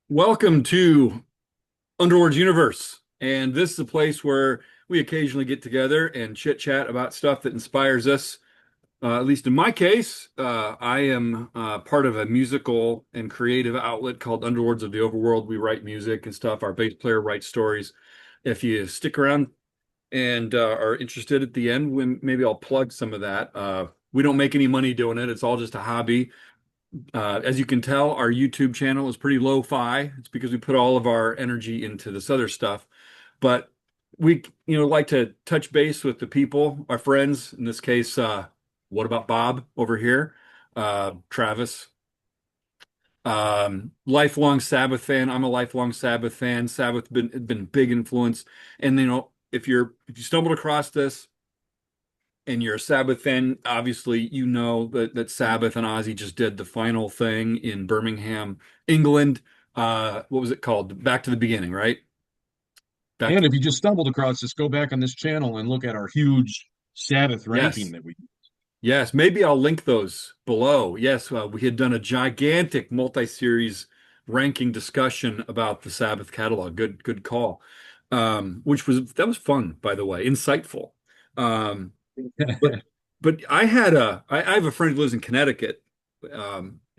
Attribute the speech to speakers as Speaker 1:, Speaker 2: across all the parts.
Speaker 1: Welcome to Underlords Universe. And this is a place where we occasionally get together and chit chat about stuff that inspires us. At least in my case, I am part of a musical and creative outlet called Underlords of the Overworld. We write music and stuff. Our bass player writes stories. If you stick around and are interested at the end, maybe I'll plug some of that. We don't make any money doing it. It's all just a hobby. As you can tell, our YouTube channel is pretty lo-fi. It's because we put all of our energy into this other stuff. But we, like to touch base with the people, our friends. In this case, what about Bob over here? Travis, lifelong Sabbath fan. I'm a lifelong Sabbath fan. Sabbath been big influence. And if you stumbled across this and you're a Sabbath fan, obviously you know that Sabbath and Ozzy just did the final thing in Birmingham, England. What was it called? Back to the beginning, right? Back
Speaker 2: And
Speaker 1: to
Speaker 2: if you just stumbled across this, go back on this channel and look at our huge Sabbath ranking
Speaker 1: yes,
Speaker 2: that we.
Speaker 1: yes. Maybe I'll link those below. Yes, we had done a gigantic multi-series ranking discussion about the Sabbath catalog. Good call. Which was that was fun, by the way, insightful. Um, But but I have a friend who lives in Connecticut,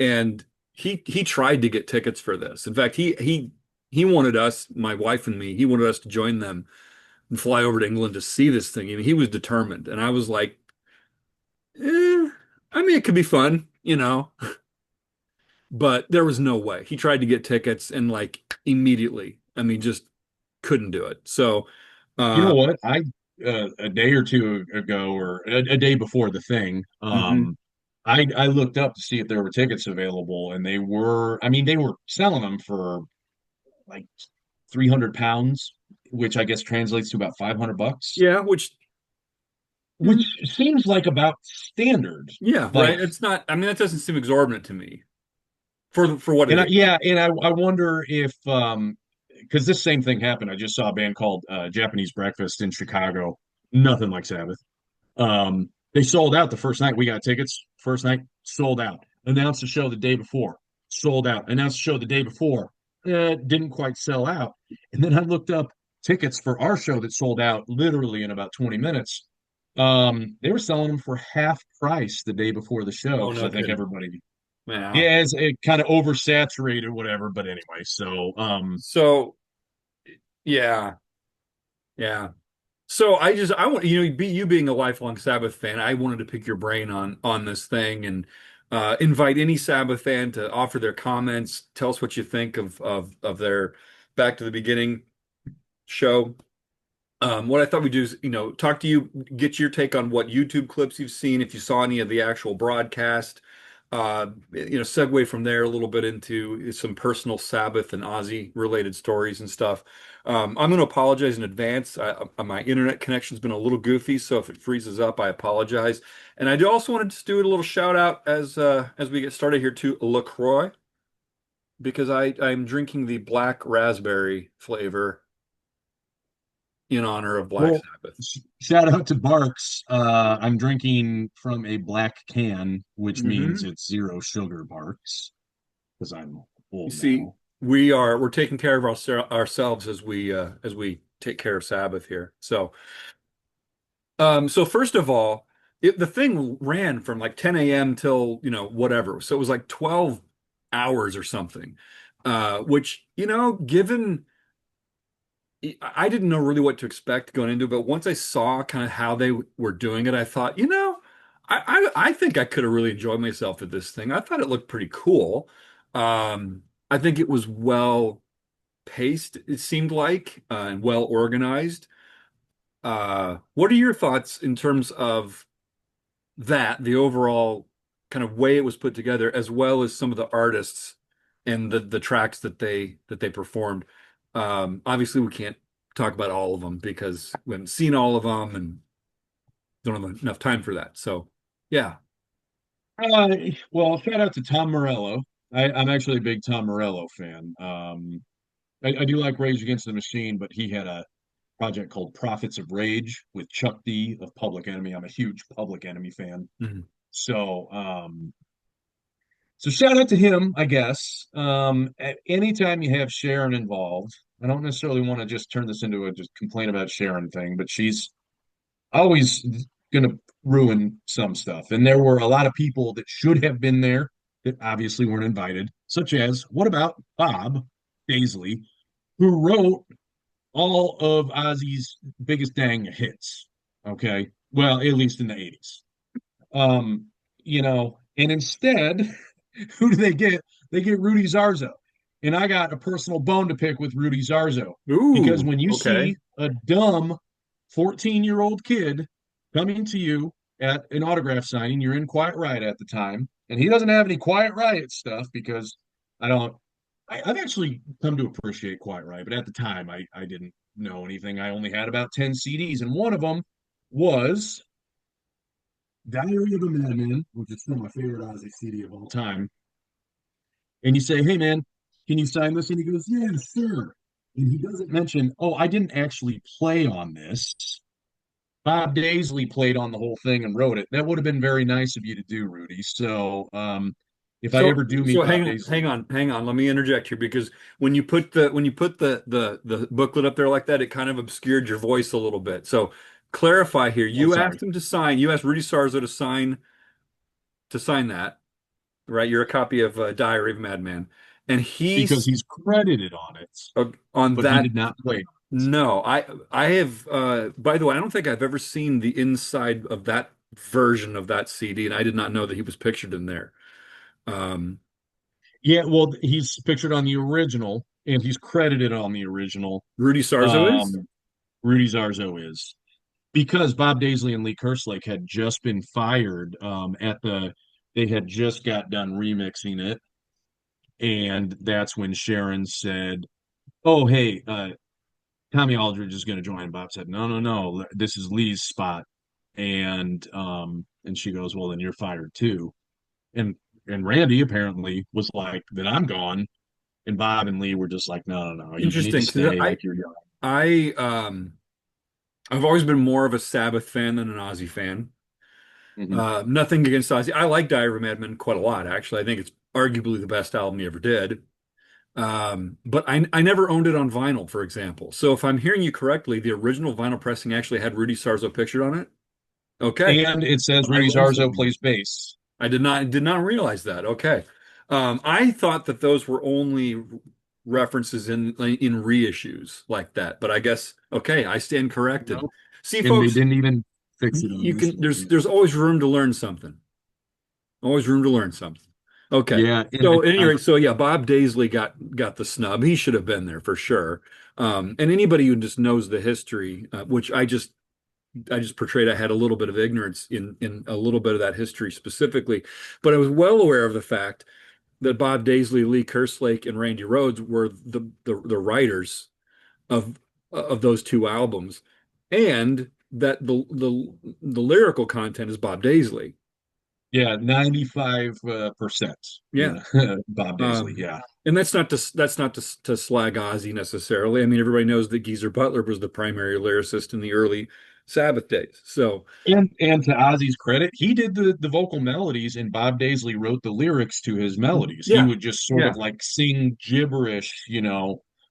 Speaker 1: and he tried to get tickets for this. In fact, he wanted us, my wife and me, he wanted us to join them and fly over to England to see this thing. I mean, he was determined, and I was like, I mean, it could be fun. But there was no way. He tried to get tickets and like immediately, I mean, just couldn't do it. So,
Speaker 2: You know
Speaker 1: uh,
Speaker 2: what? I A day or two ago, or a day before the thing,
Speaker 1: mhm.
Speaker 2: I looked up to see if there were tickets available, and they were. I mean, they were selling them for like 300 pounds, which I guess translates to about $500,
Speaker 1: Yeah, which.
Speaker 2: which seems like about standard.
Speaker 1: Yeah, right.
Speaker 2: Like,
Speaker 1: It's not, I mean, that doesn't seem exorbitant to me for what it
Speaker 2: and
Speaker 1: is.
Speaker 2: I wonder if because this same thing happened. I just saw a band called Japanese Breakfast in Chicago. Nothing like Sabbath. They sold out the first night. We got tickets. First night sold out. Announced the show the day before, sold out. Announced the show the day before, didn't quite sell out. And then I looked up tickets for our show that sold out literally in about 20 minutes. They were selling them for half price the day before the show
Speaker 1: Oh,
Speaker 2: because
Speaker 1: no
Speaker 2: I think
Speaker 1: kidding.
Speaker 2: everybody,
Speaker 1: Yeah.
Speaker 2: yeah, it kind of oversaturated, whatever. But anyway, so
Speaker 1: So, yeah, yeah. So I want, you being a lifelong Sabbath fan, I wanted to pick your brain on this thing and invite any Sabbath fan to offer their comments, tell us what you think of their Back to the Beginning show. What I thought we'd do is, talk to you, get your take on what YouTube clips you've seen, if you saw any of the actual broadcast. Segue from there a little bit into some personal Sabbath and Ozzy related stories and stuff. I'm going to apologize in advance. My internet connection's been a little goofy, so if it freezes up, I apologize. And I do also want to just do a little shout out as we get started here to LaCroix because I'm drinking the black raspberry flavor in honor of Black
Speaker 2: well,
Speaker 1: Sabbath.
Speaker 2: shout out to Barks. I'm drinking from a black can, which means
Speaker 1: Hmm.
Speaker 2: it's zero sugar Barks because I'm
Speaker 1: You
Speaker 2: old
Speaker 1: see,
Speaker 2: now.
Speaker 1: we're taking care of ourselves as we take care of Sabbath here. So first of all, the thing ran from like 10 a.m. till whatever. So it was like 12 hours or something. Which given I didn't know really what to expect going into it, but once I saw kind of how they were doing it, I thought, I think I could have really enjoyed myself at this thing. I thought it looked pretty cool. I think it was well paced, it seemed like, and well organized. What are your thoughts in terms of that, the overall kind of way it was put together, as well as some of the artists and the tracks that they performed? Obviously, we can't talk about all of them because we haven't seen all of them and don't have enough time for that. So, yeah.
Speaker 2: Uh, well, shout out to Tom Morello. I'm actually a big Tom Morello fan. I do like Rage Against the Machine, but he had a project called Prophets of Rage with Chuck D of Public Enemy. I'm a huge Public Enemy fan.
Speaker 1: Mhm.
Speaker 2: So, So shout out to him, I guess. Anytime you have Sharon involved, I don't necessarily want to just turn this into a just complain about Sharon thing, but she's always going to ruin some stuff. And there were a lot of people that should have been there that obviously weren't invited, such as what about Bob Daisley, who wrote all of Ozzy's biggest dang hits? Okay. Well, at least in the 80s. Um, and instead, who do they get? They get Rudy Zarzo. And I got a personal bone to pick with Rudy Zarzo because
Speaker 1: Ooh,
Speaker 2: when you
Speaker 1: okay.
Speaker 2: see a dumb 14-year-old kid coming to you at an autograph signing, you're in Quiet Riot at the time, and he doesn't have any Quiet Riot stuff because I don't. I've actually come to appreciate Quiet Riot, but at the time I didn't know anything. I only had about 10 CDs, and one of them was Diary of a Madman, which is still my favorite Ozzy CD of all time. And you say, "Hey man, can you sign this?" And he goes, "Yeah, sure." And he doesn't mention, "Oh, I didn't actually play on this. Bob Daisley played on the whole thing and wrote it." That would have been very nice of you to do, Rudy. So, if I
Speaker 1: So
Speaker 2: ever do meet
Speaker 1: so
Speaker 2: Bob
Speaker 1: hang on,
Speaker 2: Daisley,
Speaker 1: hang on. Let me interject here because when you put the booklet up there like that, it kind of obscured your voice a little bit. So clarify here.
Speaker 2: oh,
Speaker 1: You
Speaker 2: sorry,
Speaker 1: asked him to sign. You asked Rudy Sarzo to sign that, right? You're a copy of Diary of a Madman, and
Speaker 2: because
Speaker 1: he's
Speaker 2: he's credited on it,
Speaker 1: on
Speaker 2: but he
Speaker 1: that.
Speaker 2: did not play.
Speaker 1: No, I have. By the way, I don't think I've ever seen the inside of that version of that CD, and I did not know that he was pictured in there. Um,
Speaker 2: Yeah, well, he's pictured on the original, and he's credited on the original.
Speaker 1: Rudy Sarzo is.
Speaker 2: Um, Rudy Zarzo is. Because Bob Daisley and Lee Kerslake had just been fired they had just got done remixing it, and that's when Sharon said, "Oh, hey, Tommy Aldridge is going to join." Bob said, "No, no, no, this is Lee's spot," and she goes, "Well, then you're fired too." And Randy apparently was like, "Then I'm gone," and Bob and Lee were just like, "No, no, no, you need to
Speaker 1: Interesting, because
Speaker 2: stay. Like you're young."
Speaker 1: I I've always been more of a Sabbath fan than an Ozzy fan.
Speaker 2: Mhm.
Speaker 1: Nothing against Ozzy. I like Diary of a Madman quite a lot, actually. I think it's arguably the best album he ever did. But I never owned it on vinyl, for example. So if I'm hearing you correctly, the original vinyl pressing actually had Rudy Sarzo pictured on it. Okay,
Speaker 2: And it says
Speaker 1: I
Speaker 2: Rudy
Speaker 1: learned
Speaker 2: Zarzo
Speaker 1: something.
Speaker 2: plays bass.
Speaker 1: I did not realize that. Okay. I thought that those were only references in reissues like that, but I guess okay, I stand corrected.
Speaker 2: Nope.
Speaker 1: See,
Speaker 2: And they
Speaker 1: folks,
Speaker 2: didn't even fix it on
Speaker 1: you
Speaker 2: this
Speaker 1: can
Speaker 2: one.
Speaker 1: there's always room to learn something. Always room to learn something. Okay.
Speaker 2: Yeah, and
Speaker 1: So at any rate, so yeah, Bob Daisley got the snub. He should have been there for sure. And anybody who just knows the history, which I just portrayed I had a little bit of ignorance in a little bit of that history specifically, but I was well aware of the fact that Bob Daisley, Lee Kerslake, and Randy Rhoads were the writers of of those two albums, and that the lyrical content is Bob Daisley.
Speaker 2: yeah, 95%.
Speaker 1: Yeah.
Speaker 2: Bob Daisley.
Speaker 1: Um,
Speaker 2: Yeah.
Speaker 1: and that's not to slag Ozzy necessarily. I mean, everybody knows that Geezer Butler was the primary lyricist in the early Sabbath days. So
Speaker 2: And to Ozzy's credit, he did the vocal melodies and Bob Daisley wrote the lyrics to his melodies. He
Speaker 1: yeah,
Speaker 2: would just sort
Speaker 1: yeah.
Speaker 2: of like sing gibberish,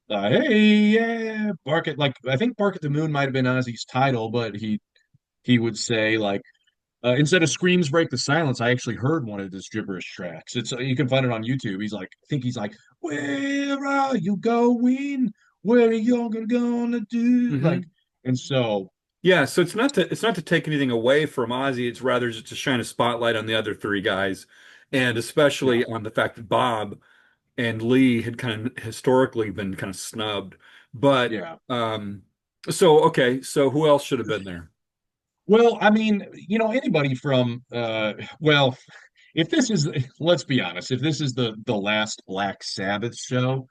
Speaker 2: hey, yeah, bark at like I think Bark at the Moon might have been Ozzy's title, but he would say like instead of "Screams Break the Silence," I actually heard one of his gibberish tracks. It's you can find it on YouTube. I think he's like, "Where are you going? What are you gonna do?" Like,
Speaker 1: Hmm.
Speaker 2: and so
Speaker 1: Yeah, so it's not to take anything away from Ozzy. It's rather just to shine a spotlight on the other three guys, and
Speaker 2: yeah,
Speaker 1: especially on the fact that Bob and Lee had kind of historically been kind of snubbed. But
Speaker 2: yeah.
Speaker 1: so okay, so who else should have been there?
Speaker 2: Well, I mean, anybody from well, if this is, let's be honest, if this is the last Black Sabbath show,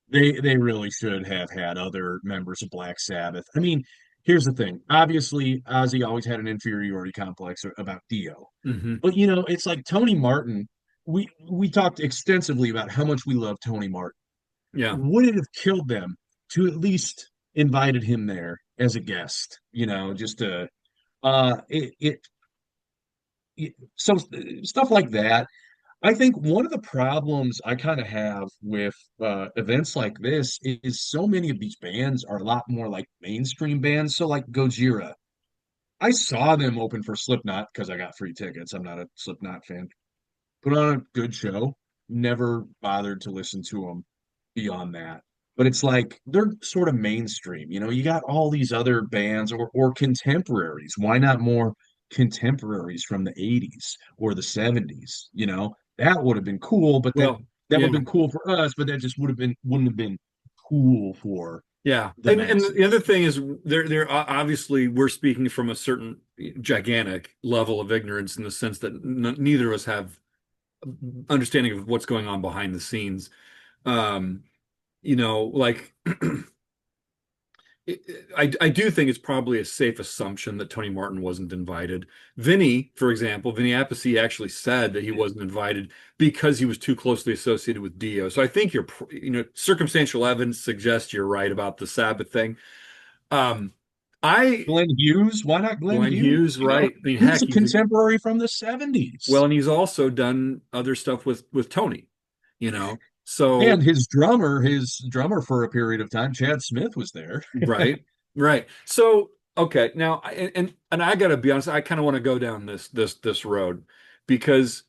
Speaker 2: they really should have had other members of Black Sabbath. I mean, here's the thing. Obviously, Ozzy always had an inferiority complex about Dio.
Speaker 1: Hmm.
Speaker 2: But it's like Tony Martin. We talked extensively about how much we love Tony Martin.
Speaker 1: Yeah.
Speaker 2: Would it have killed them to at least invited him there as a guest? Just to it, it, it so stuff like that. I think one of the problems I kind of have with events like this is so many of these bands are a lot more like mainstream bands. So like Gojira, I saw them open for Slipknot because I got free tickets. I'm not a Slipknot fan. Put on a good show. Never bothered to listen to them beyond that. But it's like they're sort of mainstream. You know, you got all these other bands or contemporaries. Why not more contemporaries from the 80s or the 70s? You know, that would have been cool, but
Speaker 1: Well,
Speaker 2: that
Speaker 1: yeah.
Speaker 2: would have been cool for us, but that just wouldn't have been cool for
Speaker 1: Yeah,
Speaker 2: the
Speaker 1: and the other
Speaker 2: masses.
Speaker 1: thing is there obviously we're speaking from a certain gigantic level of ignorance in the sense that n neither of us have understanding of what's going on behind the scenes. Um, like I do think it's probably a safe assumption that Tony Martin wasn't invited. Vinny, for example, Vinny Appice actually said that he wasn't invited because he was too closely associated with Dio. So I think circumstantial evidence suggests you're right about the Sabbath thing. Um, I
Speaker 2: Glenn Hughes, why not Glenn
Speaker 1: Glenn
Speaker 2: Hughes?
Speaker 1: Hughes,
Speaker 2: You know,
Speaker 1: right? I mean,
Speaker 2: he's
Speaker 1: heck,
Speaker 2: a contemporary from the 70s.
Speaker 1: and he's also done other stuff with Tony, you know.
Speaker 2: And
Speaker 1: So
Speaker 2: his drummer for a period of time, Chad Smith, was there.
Speaker 1: right, right. So okay, now and I gotta be honest, I kind of want to go down this road because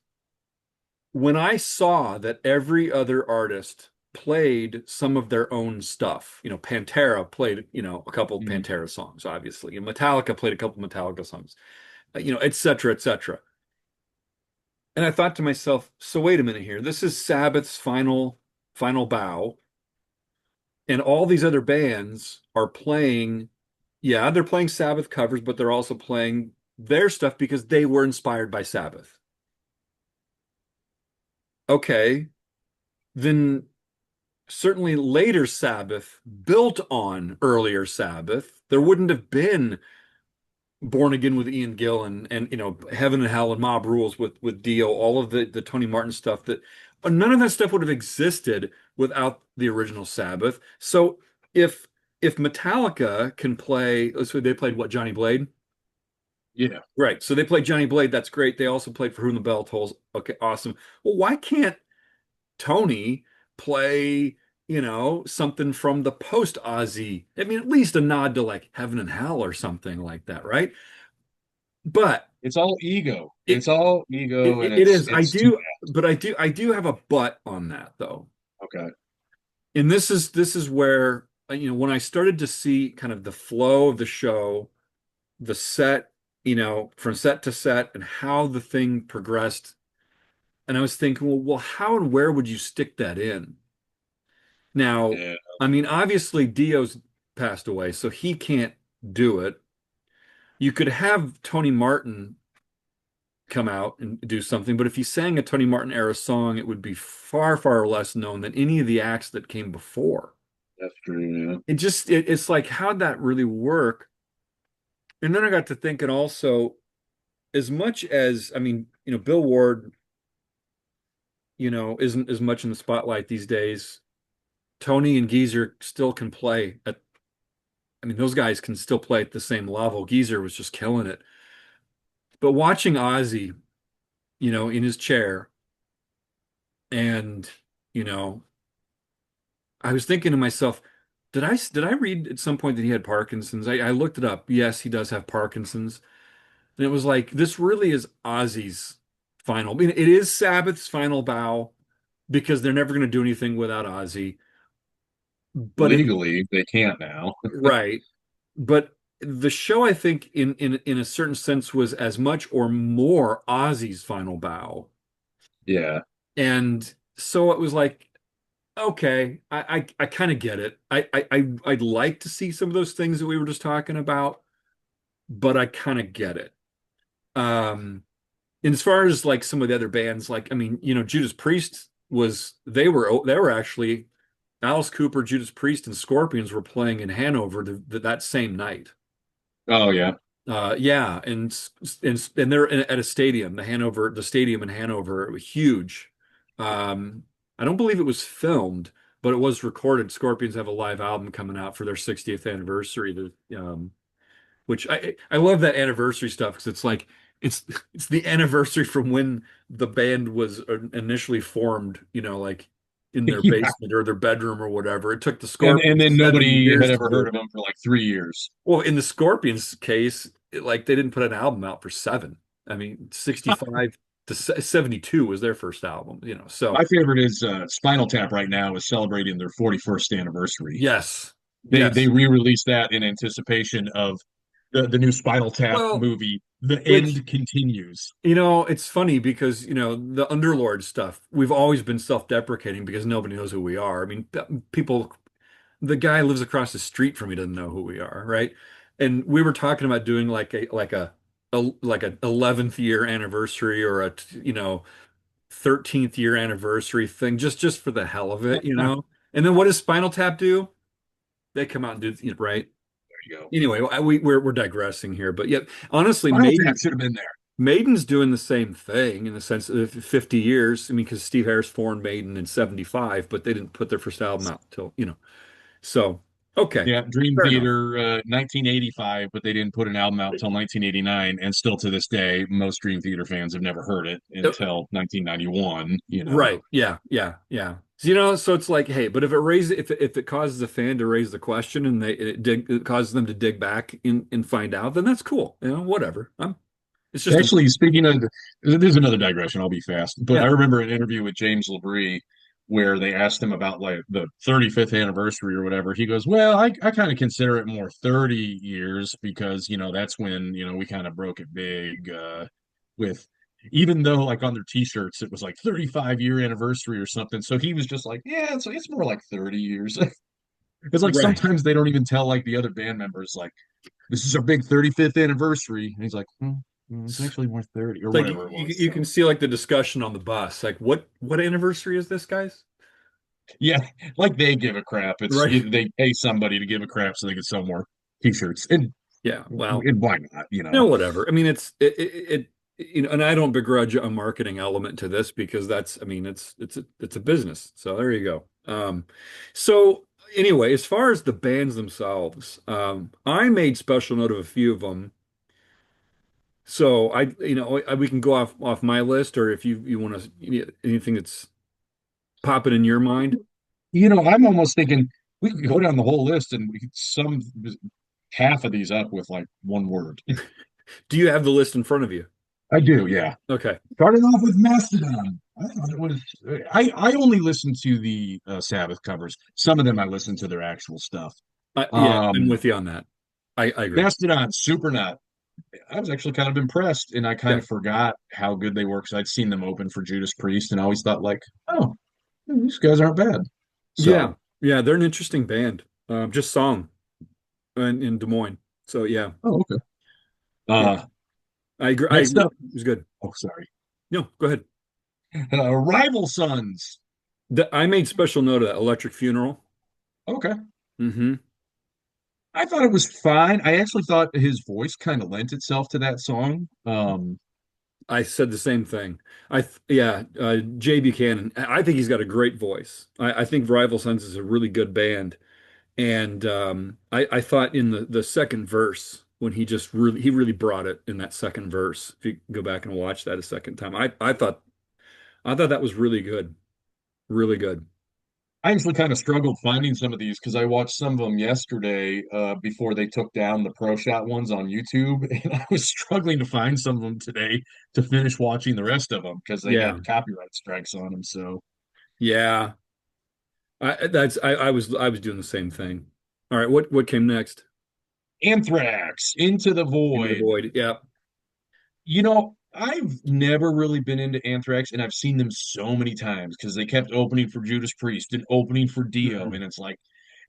Speaker 1: when I saw that every other artist played some of their own stuff, Pantera played, a couple of
Speaker 2: Mm.
Speaker 1: Pantera songs, obviously, and Metallica played a couple of Metallica songs, et cetera, et cetera. And I thought to myself, so wait a minute here. This is Sabbath's final bow, and all these other bands are playing, yeah, they're playing Sabbath covers, but they're also playing their stuff because they were inspired by Sabbath. Okay, then certainly later Sabbath built on earlier Sabbath. There wouldn't have been Born Again with Ian Gill and Heaven and Hell and Mob Rules with Dio, all of the Tony Martin stuff that none of that stuff would have existed without the original Sabbath. So if if Metallica can play, so they played what, Johnny Blade?
Speaker 2: Yeah,
Speaker 1: Right. So they played Johnny Blade. That's great. They also played For Whom the Bell Tolls. Okay, awesome. Well, why can't Tony play, something from the post Ozzy? I mean, at least a nod to like Heaven and Hell or something like that, right? But
Speaker 2: it's all ego.
Speaker 1: it
Speaker 2: It's all ego, and
Speaker 1: it is.
Speaker 2: it's too
Speaker 1: I do have a but on that though.
Speaker 2: okay.
Speaker 1: And this is where when I started to see kind of the flow of the show, the set, from set to set and how the thing progressed. And I was thinking, well, how and where would you stick that in? Now,
Speaker 2: Yeah,
Speaker 1: I mean, obviously Dio's passed away, so he can't do it. You could have Tony Martin come out and do something, but if he sang a Tony Martin era song, it would be far, far less known than any of the acts that came before.
Speaker 2: that's true. Yeah.
Speaker 1: It's like, how'd that really work? And then I got to thinking also, as much as, I mean, Bill Ward, isn't as much in the spotlight these days. Tony and Geezer still can play I mean, those guys can still play at the same level. Geezer was just killing it. But watching Ozzy, in his chair, and, you know, I was thinking to myself, did I read at some point that he had Parkinson's? I looked it up. Yes, he does have Parkinson's. And it was like, this really is Ozzy's final. I mean, it is Sabbath's final bow because they're never going to do anything without Ozzy. But it,
Speaker 2: Legally, they can't now.
Speaker 1: right. But the show, I think, in a certain sense, was as much or more Ozzy's final bow.
Speaker 2: Yeah,
Speaker 1: And so it was like, okay, I kind of get it. I'd like to see some of those things that we were just talking about, but I kind of get it. And as far as like some of the other bands, like I mean, Judas Priest they were actually Alice Cooper, Judas Priest, and Scorpions were playing in Hanover that same night.
Speaker 2: oh yeah.
Speaker 1: Yeah, and they're at a stadium, the stadium in Hanover, it was huge. Um, I don't believe it was filmed, but it was recorded. Scorpions have a live album coming out for their 60th anniversary. Which I love that anniversary stuff because it's like it's it's the anniversary from when the band was initially formed, like in their
Speaker 2: Yeah.
Speaker 1: basement or their bedroom or whatever. It took the
Speaker 2: And
Speaker 1: Scorpions
Speaker 2: then
Speaker 1: 70
Speaker 2: nobody had
Speaker 1: years to
Speaker 2: ever
Speaker 1: do
Speaker 2: heard
Speaker 1: it.
Speaker 2: of him for like 3 years.
Speaker 1: Well, in the Scorpions case, they didn't put an album out for seven. I mean, 65 to 72 was their first album. So
Speaker 2: My favorite is Spinal Tap right now is celebrating their 41st anniversary.
Speaker 1: yes,
Speaker 2: They
Speaker 1: yes.
Speaker 2: re-released that in anticipation of the new Spinal Tap
Speaker 1: Well,
Speaker 2: movie. The
Speaker 1: which
Speaker 2: End Continues.
Speaker 1: it's funny because the Underlord stuff, we've always been self-deprecating because nobody knows who we are. I mean, people, the guy lives across the street from me doesn't know who we are, right? And we were talking about doing like a 11th year anniversary or a 13th year anniversary thing just for the hell of it, you
Speaker 2: There
Speaker 1: know? And then what does Spinal Tap do? They come out and do, right?
Speaker 2: you go.
Speaker 1: Anyway, we're digressing here, but yet honestly,
Speaker 2: Spinal Tap should have been there.
Speaker 1: Maiden's doing the same thing in the sense of 50 years. I mean, because Steve Harris formed Maiden in 75, but they didn't put their first album out till. So, okay,
Speaker 2: Yeah, Dream
Speaker 1: fair enough.
Speaker 2: Theater, 1985, but they didn't put an album out until 1989, and still to this day, most Dream Theater fans have never heard it
Speaker 1: Uh,
Speaker 2: until 1991.
Speaker 1: Right. Yeah. Yeah. Yeah. So it's like, hey, but if it causes a fan to raise the question and it causes them to dig back and find out, then that's cool. Whatever. It's just a
Speaker 2: Actually, speaking of, there's another digression. I'll be fast, but I
Speaker 1: yeah.
Speaker 2: remember an interview with James Labrie where they asked him about like the 35th anniversary or whatever. He goes, "Well, I kind of consider it more 30 years because that's when we kind of broke it big with." Even though, like on their T-shirts, it was like 35-year anniversary or something. So he was just like, "Yeah, it's more like 30 years." It's like
Speaker 1: Right.
Speaker 2: sometimes they don't even tell like the other band members like, "This is our big 35th anniversary," and he's like, it's
Speaker 1: It's
Speaker 2: actually more 30 or
Speaker 1: like
Speaker 2: whatever it
Speaker 1: you,
Speaker 2: was."
Speaker 1: you can
Speaker 2: So
Speaker 1: see like the discussion on the bus. Like what anniversary is this, guys?
Speaker 2: yeah, like they give a crap.
Speaker 1: Right.
Speaker 2: They pay somebody to give a crap so they can sell more T-shirts, and,
Speaker 1: Yeah. Well,
Speaker 2: and why not?
Speaker 1: whatever. I mean, and I don't begrudge a marketing element to this because I mean, it's a business. So there you go. So anyway, as far as the bands themselves, I made special note of a few of them. So we can go off my list, or if you want to anything that's popping in your mind.
Speaker 2: I'm almost thinking we could go down the whole list and we could sum half of these up with like one word.
Speaker 1: Do you have the list in front of you?
Speaker 2: I do, yeah.
Speaker 1: Okay.
Speaker 2: Starting off with Mastodon. I thought it was. I only listen to the Sabbath covers. Some of them I listen to their actual stuff.
Speaker 1: Yeah, I'm
Speaker 2: Um,
Speaker 1: with you on that. I agree.
Speaker 2: Mastodon, Super Nut. I was actually kind of impressed, and I kind
Speaker 1: Yeah.
Speaker 2: of forgot how good they were because I'd seen them open for Judas Priest, and I always thought like, oh, these guys aren't bad.
Speaker 1: Yeah.
Speaker 2: So,
Speaker 1: Yeah, they're an interesting band. Just song in Des Moines. So yeah.
Speaker 2: oh, okay.
Speaker 1: Yeah.
Speaker 2: Uh,
Speaker 1: I agree. I
Speaker 2: Next
Speaker 1: agree.
Speaker 2: up,
Speaker 1: It was good.
Speaker 2: oh, sorry,
Speaker 1: No, go ahead.
Speaker 2: Rival Sons.
Speaker 1: I made special note of that Electric Funeral.
Speaker 2: Okay,
Speaker 1: Hmm.
Speaker 2: I thought it was fine. I actually thought his voice kind of lent itself to that song.
Speaker 1: I said the same thing. Yeah, Jay Buchanan. I think he's got a great voice. I think Rival Sons is a really good band. And I thought in the second verse when he really brought it in that second verse. If you go back and watch that a second time, I thought that was really good, really good.
Speaker 2: I actually kind of struggled finding some of these because I watched some of them yesterday before they took down the Pro Shot ones on YouTube, and I was struggling to find some of them today to finish watching the rest of them because they
Speaker 1: Yeah,
Speaker 2: had copyright strikes on them. So,
Speaker 1: yeah. I was doing the same thing. All right, what came next?
Speaker 2: Anthrax, Into the
Speaker 1: Into the
Speaker 2: Void.
Speaker 1: Void. Yeah.
Speaker 2: I've never really been into Anthrax, and I've seen them so many times because they kept opening for Judas Priest and opening for Dio,
Speaker 1: Mhm.
Speaker 2: and it's like,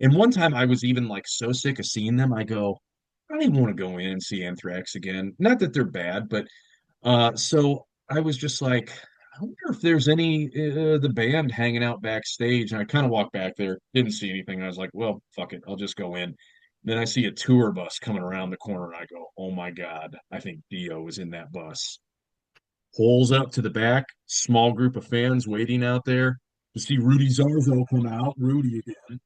Speaker 2: and one time I was even like so sick of seeing them, I go, I don't even want to go in and see Anthrax again. Not that they're bad, but so I was just like, I wonder if there's any the band hanging out backstage. And I kind of walked back there, didn't see anything. I was like, well, fuck it, I'll just go in. Then I see a tour bus coming around the corner, and I go, oh my God, I think Dio was in that bus. Pulls up to the back, small group of fans waiting out there to see Rudy Zarzo come out, Rudy again,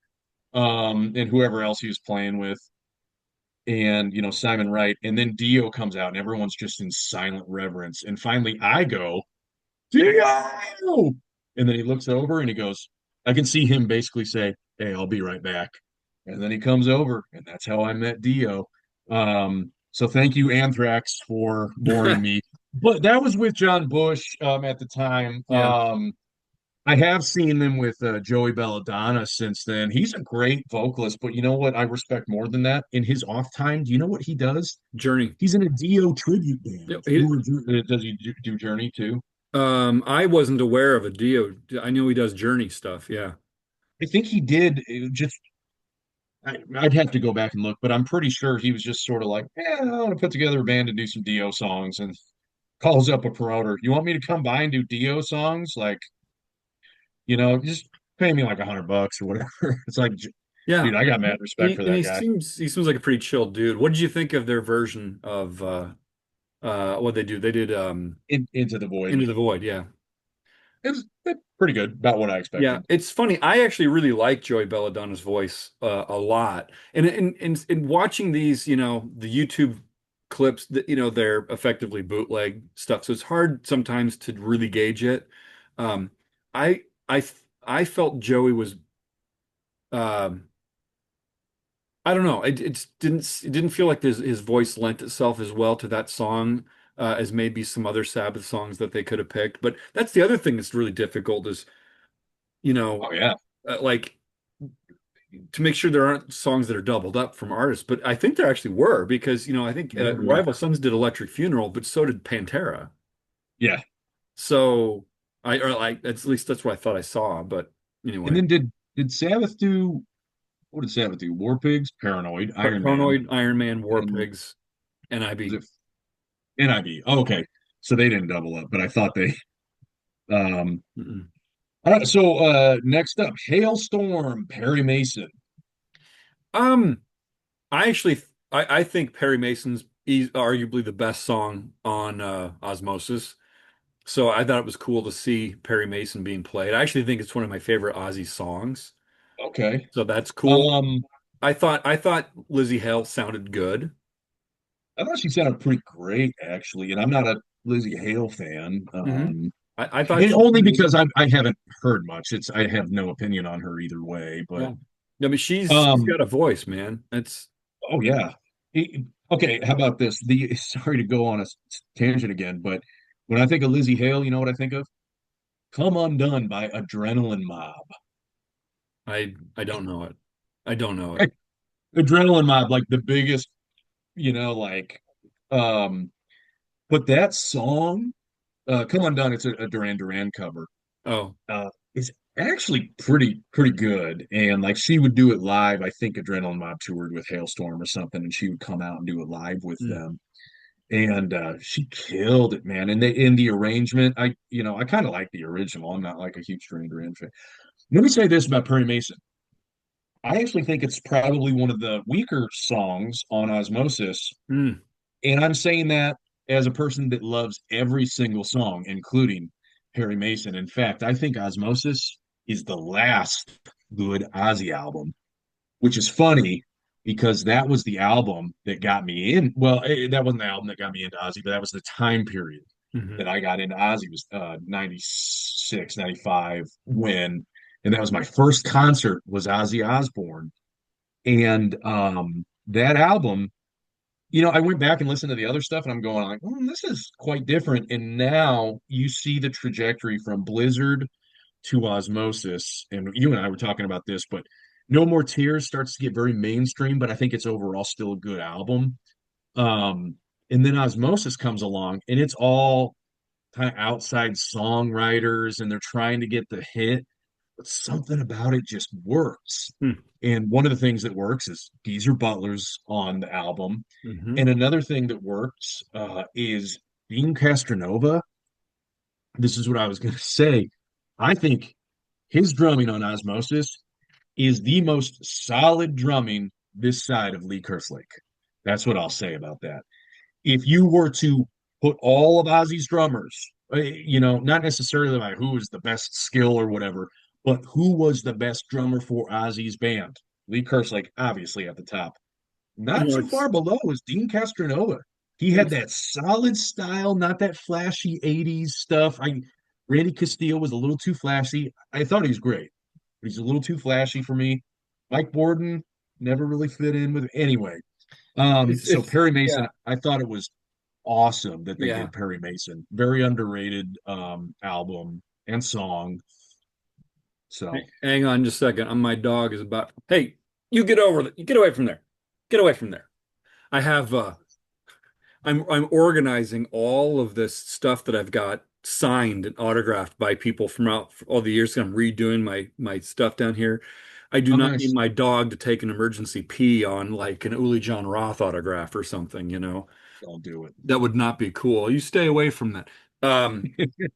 Speaker 2: and whoever else he was playing with. and Simon Wright, and then Dio comes out, and everyone's just in silent reverence. And finally, I go, Dio, and then he looks over and he goes, I can see him basically say, "Hey, I'll be right back," and then he comes over, and that's how I met Dio. So thank you, Anthrax, for boring me. But that was with John Bush at the time.
Speaker 1: Yeah,
Speaker 2: I have seen them with Joey Belladonna since then. He's a great vocalist, but you know what I respect more than that? In his off time, do you know what he does?
Speaker 1: Journey.
Speaker 2: He's in a Dio tribute
Speaker 1: Yeah,
Speaker 2: band. Does he do Journey too?
Speaker 1: I wasn't aware of a Dio. I know he does Journey stuff. Yeah.
Speaker 2: I think he did. I'd have to go back and look, but I'm pretty sure he was just sort of like, yeah, I want to put together a band and do some Dio songs, and calls up a promoter. You want me to come by and do Dio songs? Like, just pay me like $100 or whatever. It's like,
Speaker 1: Yeah.
Speaker 2: dude, I got mad respect for
Speaker 1: And
Speaker 2: that guy.
Speaker 1: he seems like a pretty chill dude. What did you think of their version of what they do? They did
Speaker 2: Into the Void.
Speaker 1: Into the Void, yeah.
Speaker 2: It was pretty good, about what I
Speaker 1: Yeah,
Speaker 2: expected.
Speaker 1: it's funny. I actually really like Joey Belladonna's voice a lot. And in watching these, the YouTube clips that, they're effectively bootleg stuff. So it's hard sometimes to really gauge it. Um, I I felt Joey was um I don't know. It didn't feel like his voice lent itself as well to that song as maybe some other Sabbath songs that they could have picked. But that's the other thing that's really difficult is, you know,
Speaker 2: Oh yeah,
Speaker 1: like to make sure there aren't songs that are doubled up from artists. But I think there actually were because, I think
Speaker 2: there were.
Speaker 1: Rival Sons did Electric Funeral, but so did Pantera.
Speaker 2: Yeah,
Speaker 1: So or like at least that's what I thought I saw. But
Speaker 2: and
Speaker 1: anyway,
Speaker 2: then did Sabbath do what did Sabbath do? War Pigs, Paranoid, Iron Man,
Speaker 1: Paranoid, Iron Man, War
Speaker 2: and
Speaker 1: Pigs,
Speaker 2: was
Speaker 1: NIB.
Speaker 2: it NIB? Oh, okay, so they didn't double up, but I thought they. Um,
Speaker 1: Mm-mm.
Speaker 2: all right, so next up, Hailstorm, Perry Mason.
Speaker 1: Um, I actually I think Perry Mason's arguably the best song on Osmosis. So I thought it was cool to see Perry Mason being played. I actually think it's one of my favorite Ozzy songs.
Speaker 2: Okay.
Speaker 1: So that's cool.
Speaker 2: Um,
Speaker 1: I thought Lizzie Hale sounded good.
Speaker 2: I thought she sounded pretty great, actually, and I'm not a Lizzie Hale fan.
Speaker 1: Hmm. I thought
Speaker 2: And
Speaker 1: she
Speaker 2: only because I haven't heard much. I have no opinion on her either way. But
Speaker 1: yeah. I mean she's
Speaker 2: um,
Speaker 1: got a voice, man. It's
Speaker 2: oh yeah. Okay, how about this? The Sorry to go on a tangent again, but when I think of Lizzie Hale, you know what I think of? Come Undone by Adrenaline Mob.
Speaker 1: I don't know it. I don't know it.
Speaker 2: Adrenaline Mob, like the biggest, like um, but that song, Come Undone, it's a Duran Duran cover.
Speaker 1: Oh.
Speaker 2: Is actually pretty good. And like she would do it live. I think Adrenaline Mob toured with Hailstorm or something, and she would come out and do it live with
Speaker 1: Mm.
Speaker 2: them. And she killed it, man. And they in the arrangement, I kind of like the original. I'm not like a huge Duran Duran fan. Let me say this about Perry Mason. I actually think it's probably one of the weaker songs on Osmosis.
Speaker 1: Mm.
Speaker 2: And I'm saying that as a person that loves every single song, including Perry Mason. In fact, I think Osmosis is the last good Ozzy album, which is funny because that was the album that got me in. Well, that wasn't the album that got me into Ozzy, but that was the time period
Speaker 1: Hmm.
Speaker 2: that I got into Ozzy was 96, 95 when, and that was my first concert was Ozzy Osbourne. And that album, I went back and listened to the other stuff, and I'm going like, this is quite different. And now you see the trajectory from Blizzard to Osmosis, and you and I were talking about this, but No More Tears starts to get very mainstream, but I think it's overall still a good album. Um, and then Osmosis comes along, and it's all kind of outside songwriters, and they're trying to get the hit, but something about it just works.
Speaker 1: Mm.
Speaker 2: And one of the things that works is Geezer Butler's on the album.
Speaker 1: Hmm.
Speaker 2: And another thing that works is Dean Castronova. This is what I was going to say. I think his drumming on Osmosis is the most solid drumming this side of Lee Kerslake. That's what I'll say about that. If you were to put all of Ozzy's drummers, not necessarily like who is the best skill or whatever, but who was the best drummer for Ozzy's band? Lee Kerslake, obviously at the top.
Speaker 1: You
Speaker 2: not
Speaker 1: know,
Speaker 2: too
Speaker 1: it's
Speaker 2: far below is Dean Castronova. He had
Speaker 1: it's
Speaker 2: that solid style, not that flashy 80s stuff. Randy Castillo was a little too flashy. I thought he was great, but he's a little too flashy for me. Mike Borden never really fit in with anyway. So
Speaker 1: it's
Speaker 2: Perry
Speaker 1: yeah,
Speaker 2: Mason, I thought it was awesome that they
Speaker 1: yeah.
Speaker 2: did Perry Mason. Very underrated album and song. So
Speaker 1: Hang on just a second. My dog is about. Hey, you get over it. You get away from there. Get away from there. I have I'm organizing all of this stuff that I've got signed and autographed by people from out all the years. I'm redoing my stuff down here. I do
Speaker 2: oh
Speaker 1: not need
Speaker 2: nice.
Speaker 1: my dog to take an emergency pee on like an Uli John Roth autograph or something, you know.
Speaker 2: Don't do
Speaker 1: That would not be cool. You stay away from that.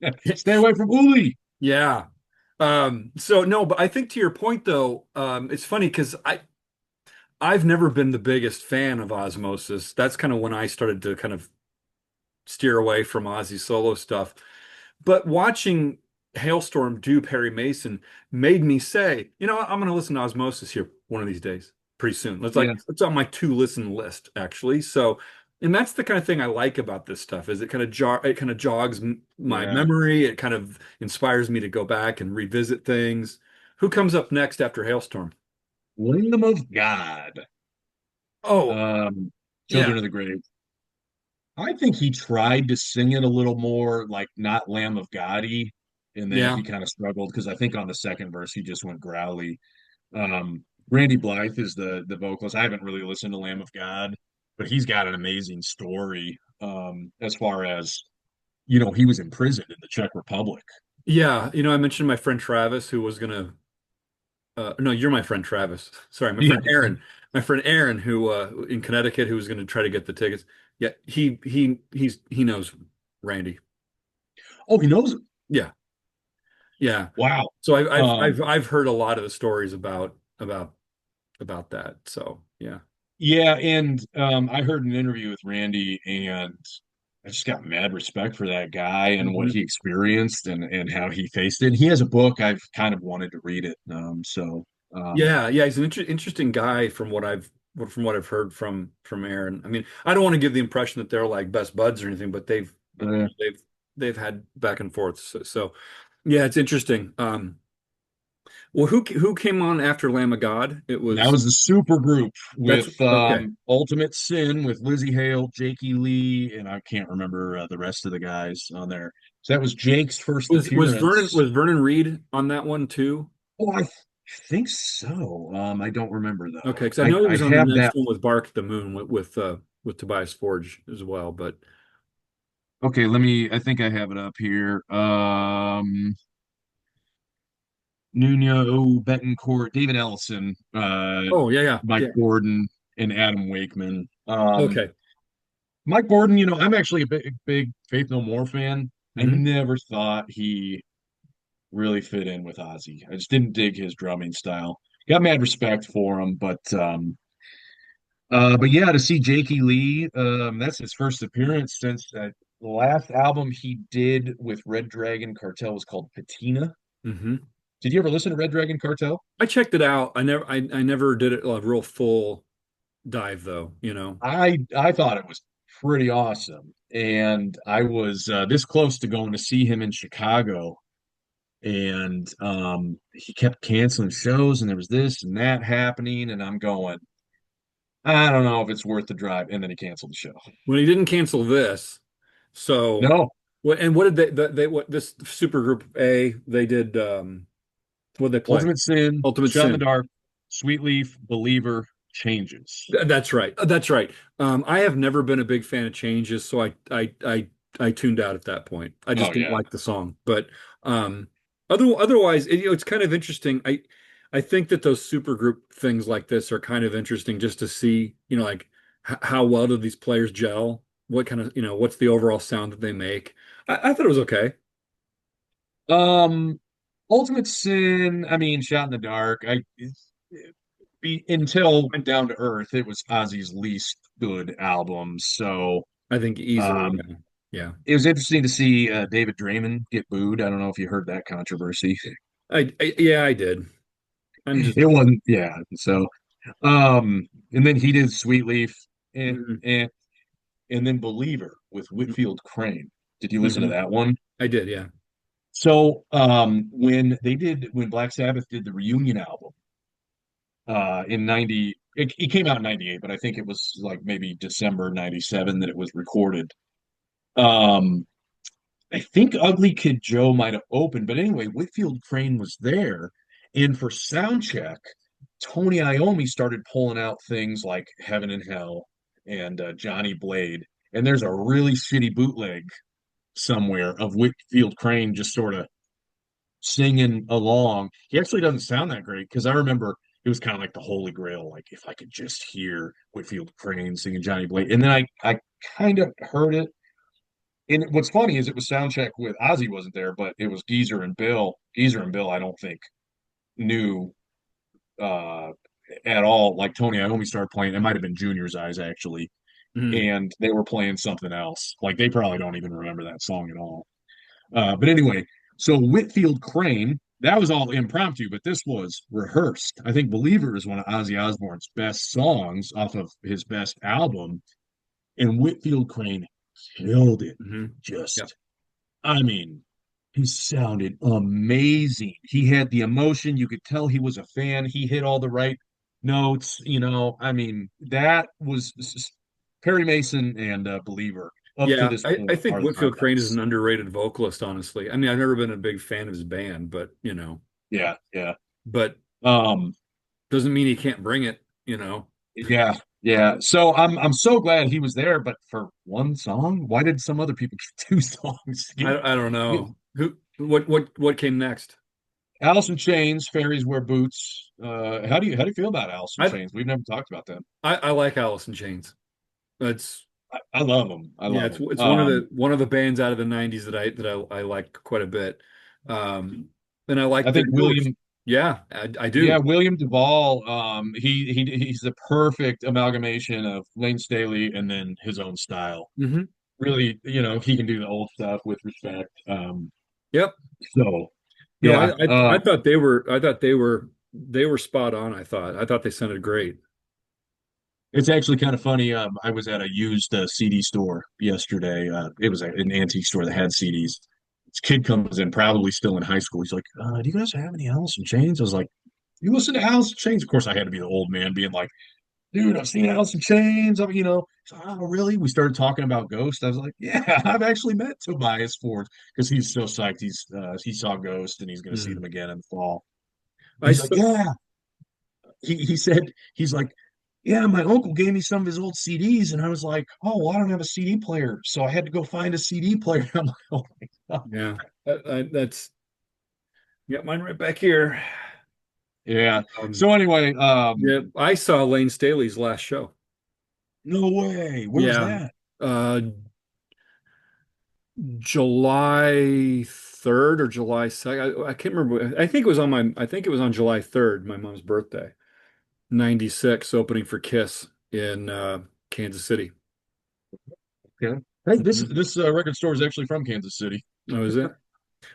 Speaker 2: it. Stay away from Uli.
Speaker 1: Yeah. So no, but I think to your point though, it's funny because I've never been the biggest fan of Osmosis. That's kind of when I started to kind of steer away from Ozzy solo stuff. But watching Hailstorm do Perry Mason made me say, you know what, I'm going to listen to Osmosis here one of these days, pretty soon.
Speaker 2: Yeah,
Speaker 1: It's on my to listen list actually. So, and that's the kind of thing I like about this stuff is it kind of jogs my
Speaker 2: yeah.
Speaker 1: memory. It kind of inspires me to go back and revisit things. Who comes up next after Hailstorm?
Speaker 2: Lamb of God.
Speaker 1: Oh,
Speaker 2: Um,
Speaker 1: yeah,
Speaker 2: Children of the Grave. I think he tried to sing it a little more like not Lamb of God-y, and then
Speaker 1: yeah.
Speaker 2: he kind of struggled because I think on the second verse he just went growly. Randy Blythe is the vocalist. I haven't really listened to Lamb of God, but he's got an amazing story. As far as he was imprisoned in the Czech Republic.
Speaker 1: Yeah, you know, I mentioned my friend Travis who was gonna no, you're my friend Travis. Sorry, my
Speaker 2: Yeah.
Speaker 1: friend Aaron. My friend Aaron, who in Connecticut, who was going to try to get the tickets. Yeah, he knows Randy.
Speaker 2: Oh, he knows.
Speaker 1: Yeah, yeah.
Speaker 2: Wow.
Speaker 1: So
Speaker 2: Um,
Speaker 1: I've heard a lot of the stories about that. So yeah.
Speaker 2: yeah, and I heard an interview with Randy, and I just got mad respect for that guy and what
Speaker 1: Mhm.
Speaker 2: he experienced and how he faced it. He has a book. I've kind of wanted to read it. Um,
Speaker 1: Yeah, yeah. He's an interesting guy from what I've heard from Aaron. I mean, I don't want to give the impression that they're like best buds or anything, but
Speaker 2: uh,
Speaker 1: they've had back and forth. So yeah, it's interesting. Well, who came on after Lamb of God? It
Speaker 2: that
Speaker 1: was
Speaker 2: was the super group
Speaker 1: that's
Speaker 2: with
Speaker 1: okay.
Speaker 2: Ultimate Sin with Lizzie Hale, Jakey Lee, and I can't remember the rest of the guys on there. So that was Jake's first appearance.
Speaker 1: Was Vernon Reed on that one too?
Speaker 2: Oh, think so. I don't remember though.
Speaker 1: Okay, because I know he
Speaker 2: I
Speaker 1: was on the
Speaker 2: have
Speaker 1: next
Speaker 2: that.
Speaker 1: one with Bark at the Moon with Tobias Forge as well. But
Speaker 2: Okay, I think I have it up here. Nuno Betancourt, David Ellison,
Speaker 1: oh yeah, yeah,
Speaker 2: Mike
Speaker 1: yeah.
Speaker 2: Gordon, and Adam Wakeman.
Speaker 1: Okay.
Speaker 2: Mike Gordon, I'm actually a big Faith No More fan. I
Speaker 1: Hmm.
Speaker 2: never thought he really fit in with Ozzy. I just didn't dig his drumming style. Got mad respect for him, but yeah, to see Jakey Lee, that's his first appearance since the last album he did with Red Dragon Cartel was called Patina.
Speaker 1: Hmm.
Speaker 2: Did you ever listen to Red Dragon Cartel?
Speaker 1: I checked it out. I never did it a real full dive though. You know.
Speaker 2: I thought it was pretty awesome, and I was this close to going to see him in Chicago, and he kept canceling shows, and there was this and that happening, and I'm going, I don't know if it's worth the drive, and then he canceled the show.
Speaker 1: Well, he didn't cancel this. So
Speaker 2: No,
Speaker 1: what? And what did they what this super group A? They did. What did they play?
Speaker 2: Ultimate Sin,
Speaker 1: Ultimate
Speaker 2: Shot in the
Speaker 1: Sin.
Speaker 2: Dark, Sweet Leaf, Believer, Changes.
Speaker 1: That's right. That's right. I have never been a big fan of Changes, so I tuned out at that point. I
Speaker 2: Oh
Speaker 1: just didn't
Speaker 2: yeah.
Speaker 1: like the song. But um, otherwise, it's kind of interesting. I think that those supergroup things like this are kind of interesting just to see, you know, like how well do these players gel? What kind of, you know, what's the overall sound that they make? I thought it was okay.
Speaker 2: Um, Ultimate Sin, I mean, Shot in the Dark. Until Went Down to Earth, it was Ozzy's least good album. So
Speaker 1: I think easily,
Speaker 2: um,
Speaker 1: yeah. Yeah.
Speaker 2: it was interesting to see David Draymond get booed. I don't know if you heard that controversy.
Speaker 1: Yeah, I did. I'm just
Speaker 2: It wasn't, yeah. So, And then he did Sweet Leaf and
Speaker 1: Hmm.
Speaker 2: and and then Believer with Whitfield Crane. Did you listen to
Speaker 1: Hmm.
Speaker 2: that one?
Speaker 1: I did, yeah.
Speaker 2: So when Black Sabbath did the reunion album in 90, it came out in 98, but I think it was like maybe December 97 that it was recorded. Um I think Ugly Kid Joe might have opened, but anyway, Whitfield Crane was there. And for sound check, Tony Iommi started pulling out things like Heaven and Hell and Johnny Blade. And there's a really shitty bootleg somewhere of Whitfield Crane just sort of singing along. He actually doesn't sound that great because I remember it was kind of like the Holy Grail, like if I could just hear Whitfield Crane singing Johnny Blade. And then I kind of heard it. And what's funny is it was sound check with Ozzy wasn't there, but it was Geezer and Bill. Geezer and Bill, I don't think knew uh at all. Like Tony Iommi started playing. It might have been Junior's Eyes actually,
Speaker 1: Hmm.
Speaker 2: and they were playing something else. Like they probably don't even remember that song at all. But anyway, so Whitfield Crane, that was all impromptu, but this was rehearsed. I think Believer is one of Ozzy Osbourne's best songs off of his best album, and Whitfield Crane killed it.
Speaker 1: Hmm. Yep.
Speaker 2: Just, I mean, he sounded amazing. He had the emotion. You could tell he was a fan. He hit all the right notes. I mean, that was Perry Mason and Believer up to
Speaker 1: Yeah,
Speaker 2: this
Speaker 1: I
Speaker 2: point
Speaker 1: think
Speaker 2: are our
Speaker 1: Whitfield Crane is an
Speaker 2: best.
Speaker 1: underrated vocalist, honestly. I mean, I've never been a big fan of his band, but
Speaker 2: Yeah, yeah.
Speaker 1: but
Speaker 2: Um,
Speaker 1: doesn't mean he can't bring it.
Speaker 2: yeah, yeah. So I'm so glad he was there, but for one song, why did some other people get two songs?
Speaker 1: I don't
Speaker 2: Give
Speaker 1: know. What came next?
Speaker 2: Alice in Chains, Fairies Wear Boots. How do you feel about Alice in
Speaker 1: I
Speaker 2: Chains? We've never talked about them.
Speaker 1: I like Alice in Chains. It's
Speaker 2: I love them. I
Speaker 1: Yeah,
Speaker 2: love
Speaker 1: it's
Speaker 2: them.
Speaker 1: one of the bands out of the 90s that I like quite a bit. And I
Speaker 2: I
Speaker 1: like their
Speaker 2: think
Speaker 1: newer.
Speaker 2: William,
Speaker 1: Yeah, I
Speaker 2: yeah,
Speaker 1: do.
Speaker 2: William Duvall. He's the perfect amalgamation of Lane Staley and then his own style.
Speaker 1: Hmm.
Speaker 2: Really, he can do the old stuff with respect.
Speaker 1: Yep.
Speaker 2: So
Speaker 1: No,
Speaker 2: yeah.
Speaker 1: I thought they were spot on. I thought they sounded great.
Speaker 2: It's actually kind of funny. I was at a used CD store yesterday. It was an antique store that had CDs. This kid comes in, probably still in high school. He's like, "Do you guys have any Alice in Chains?" I was like, "You listen to Alice in Chains?" Of course, I had to be the old man, being like, "Dude, I've seen Alice in Chains." He's like, "Oh, really?" We started talking about Ghost. I was like, "Yeah, I've actually met Tobias Ford because he's so psyched. He saw Ghost and he's going to see them
Speaker 1: Mhm.
Speaker 2: again in the fall."
Speaker 1: I
Speaker 2: He's like,
Speaker 1: saw,
Speaker 2: "Yeah." He said he's like, yeah, my uncle gave me some of his old CDs, and I was like, oh, well, I don't have a CD player, so I had to go find a CD player. I'm like, oh my God.
Speaker 1: yeah, that's got mine right back here.
Speaker 2: Yeah.
Speaker 1: Um,
Speaker 2: So anyway,
Speaker 1: yeah, I saw Lane Staley's last show.
Speaker 2: no way. Where was
Speaker 1: Yeah,
Speaker 2: that?
Speaker 1: uh, July 3rd or July 2nd. I can't remember. I think it was on July 3rd, my mom's birthday. 96 opening for Kiss in Kansas City.
Speaker 2: Okay. Hey, this
Speaker 1: Mhm.
Speaker 2: this record store is actually from Kansas City.
Speaker 1: That was it.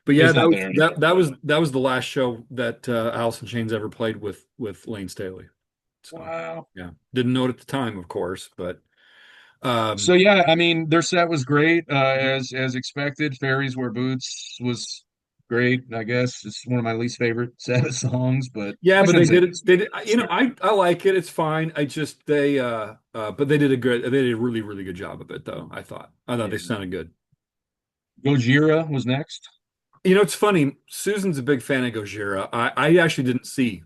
Speaker 1: But yeah,
Speaker 2: It's
Speaker 1: that
Speaker 2: not
Speaker 1: was
Speaker 2: there
Speaker 1: that
Speaker 2: anymore,
Speaker 1: that
Speaker 2: but
Speaker 1: was that was the last show that Alice in Chains ever played with Lane Staley. So
Speaker 2: wow.
Speaker 1: yeah, didn't know it at the time, of course, but
Speaker 2: So
Speaker 1: um,
Speaker 2: yeah, I mean, their set was great, as expected. Fairies Wear Boots was great. I guess it's one of my least favorite Sabbath songs, but
Speaker 1: yeah,
Speaker 2: I
Speaker 1: but they
Speaker 2: shouldn't say
Speaker 1: did it.
Speaker 2: least
Speaker 1: They did,
Speaker 2: favorite.
Speaker 1: I like it. It's fine. I just but they did a really really good job of it though. I thought they
Speaker 2: Yeah.
Speaker 1: sounded good.
Speaker 2: Gojira was next.
Speaker 1: It's funny. Susan's a big fan of Gojira. I actually didn't see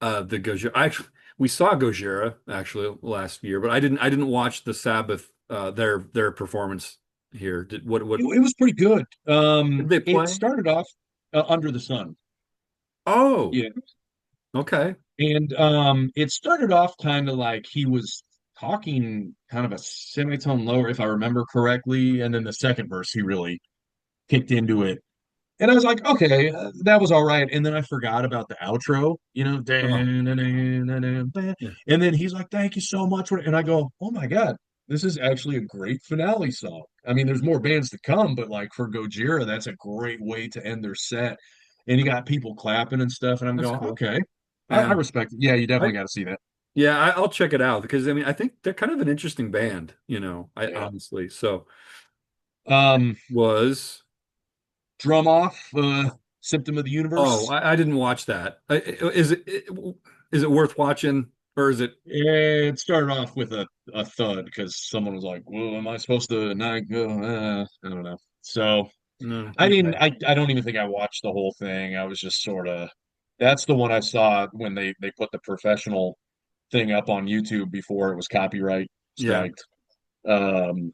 Speaker 1: the Gojira. We saw Gojira actually last year, but I didn't watch the Sabbath their performance here.
Speaker 2: It was pretty good.
Speaker 1: Did they
Speaker 2: It
Speaker 1: play?
Speaker 2: started off Under the Sun.
Speaker 1: Oh,
Speaker 2: Yeah.
Speaker 1: okay.
Speaker 2: And it started off kind of like he was talking kind of a semitone lower, if I remember correctly. And then the second verse, he really kicked into it. And I was like, okay, that was all right. And then I forgot about the outro,
Speaker 1: Oh, yeah.
Speaker 2: and then he's like, thank you so much. And I go, oh my God, this is actually a great finale song. I mean, there's more bands to come, but like for Gojira, that's a great way to end their set. And you got people clapping and stuff. And I'm
Speaker 1: That's
Speaker 2: going,
Speaker 1: cool.
Speaker 2: okay, I
Speaker 1: Yeah.
Speaker 2: respect it. Yeah, you definitely
Speaker 1: I
Speaker 2: got to see that.
Speaker 1: Yeah, I'll check it out because I mean I think they're kind of an interesting band, I
Speaker 2: Yeah.
Speaker 1: honestly. So
Speaker 2: Um,
Speaker 1: was
Speaker 2: Drum Off, Symptom of the
Speaker 1: oh,
Speaker 2: Universe.
Speaker 1: I didn't watch that. Is it worth watching or is it
Speaker 2: It started off with a thud because someone was like, "Well, am I supposed to not go?" I don't know. So
Speaker 1: no,
Speaker 2: I didn't.
Speaker 1: okay.
Speaker 2: I don't even think I watched the whole thing. I was just sort of. That's the one I saw when they put the professional thing up on YouTube before it was copyright
Speaker 1: Yeah.
Speaker 2: striked. Um,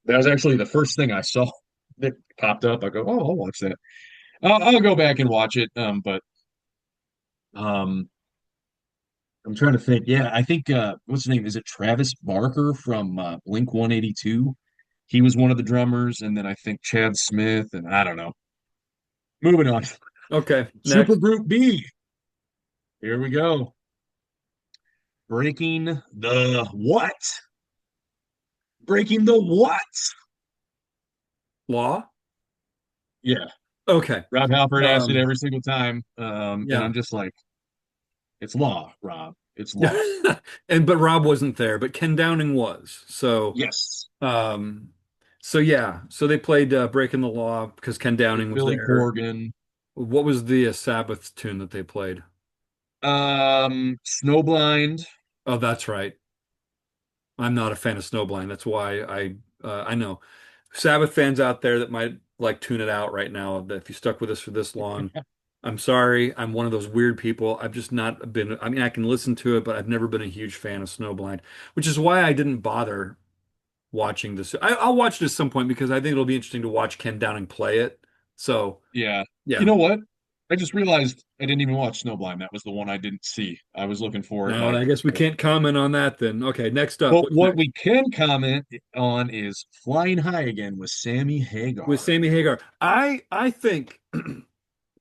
Speaker 2: that was actually the first thing I saw that popped up. I go, "Oh, I'll watch that. I'll go back and watch it." But um, I'm trying to think. Yeah, I think what's his name? Is it Travis Barker from Blink 182? He was one of the drummers, and then I think Chad Smith, and I don't know. Moving on.
Speaker 1: Okay.
Speaker 2: Super
Speaker 1: Next.
Speaker 2: Group B. Here we go. Breaking the what? Breaking the what?
Speaker 1: Law?
Speaker 2: Yeah,
Speaker 1: Okay.
Speaker 2: Rob Halford asked it
Speaker 1: Um
Speaker 2: every single time, and
Speaker 1: yeah.
Speaker 2: I'm just like, it's law, Rob. It's law.
Speaker 1: But Rob wasn't there, but Ken Downing was.
Speaker 2: Yes.
Speaker 1: Um so yeah, so they played Breaking the Law because Ken
Speaker 2: With
Speaker 1: Downing was
Speaker 2: Billy
Speaker 1: there.
Speaker 2: Corgan.
Speaker 1: What was the Sabbath tune that they played?
Speaker 2: Snowblind.
Speaker 1: Oh, that's right. I'm not a fan of Snowblind. That's why I know Sabbath fans out there that might like tune it out right now. That if you stuck with us for this long, I'm sorry. I'm one of those weird people. I've just not been. I mean, I can listen to it, but I've never been a huge fan of Snowblind, which is why I didn't bother watching this. I'll watch it at some point because I think it'll be interesting to watch Ken Downing play it. So
Speaker 2: Yeah. You
Speaker 1: yeah.
Speaker 2: know what? I just realized I didn't even watch Snowblind. That was the one I didn't see. I was looking for it
Speaker 1: No,
Speaker 2: like,
Speaker 1: I guess we can't comment on that then. Okay, next up.
Speaker 2: but
Speaker 1: What's
Speaker 2: what
Speaker 1: next?
Speaker 2: we can comment on is Flying High Again with Sammy
Speaker 1: With
Speaker 2: Hagar.
Speaker 1: Sammy Hagar. I think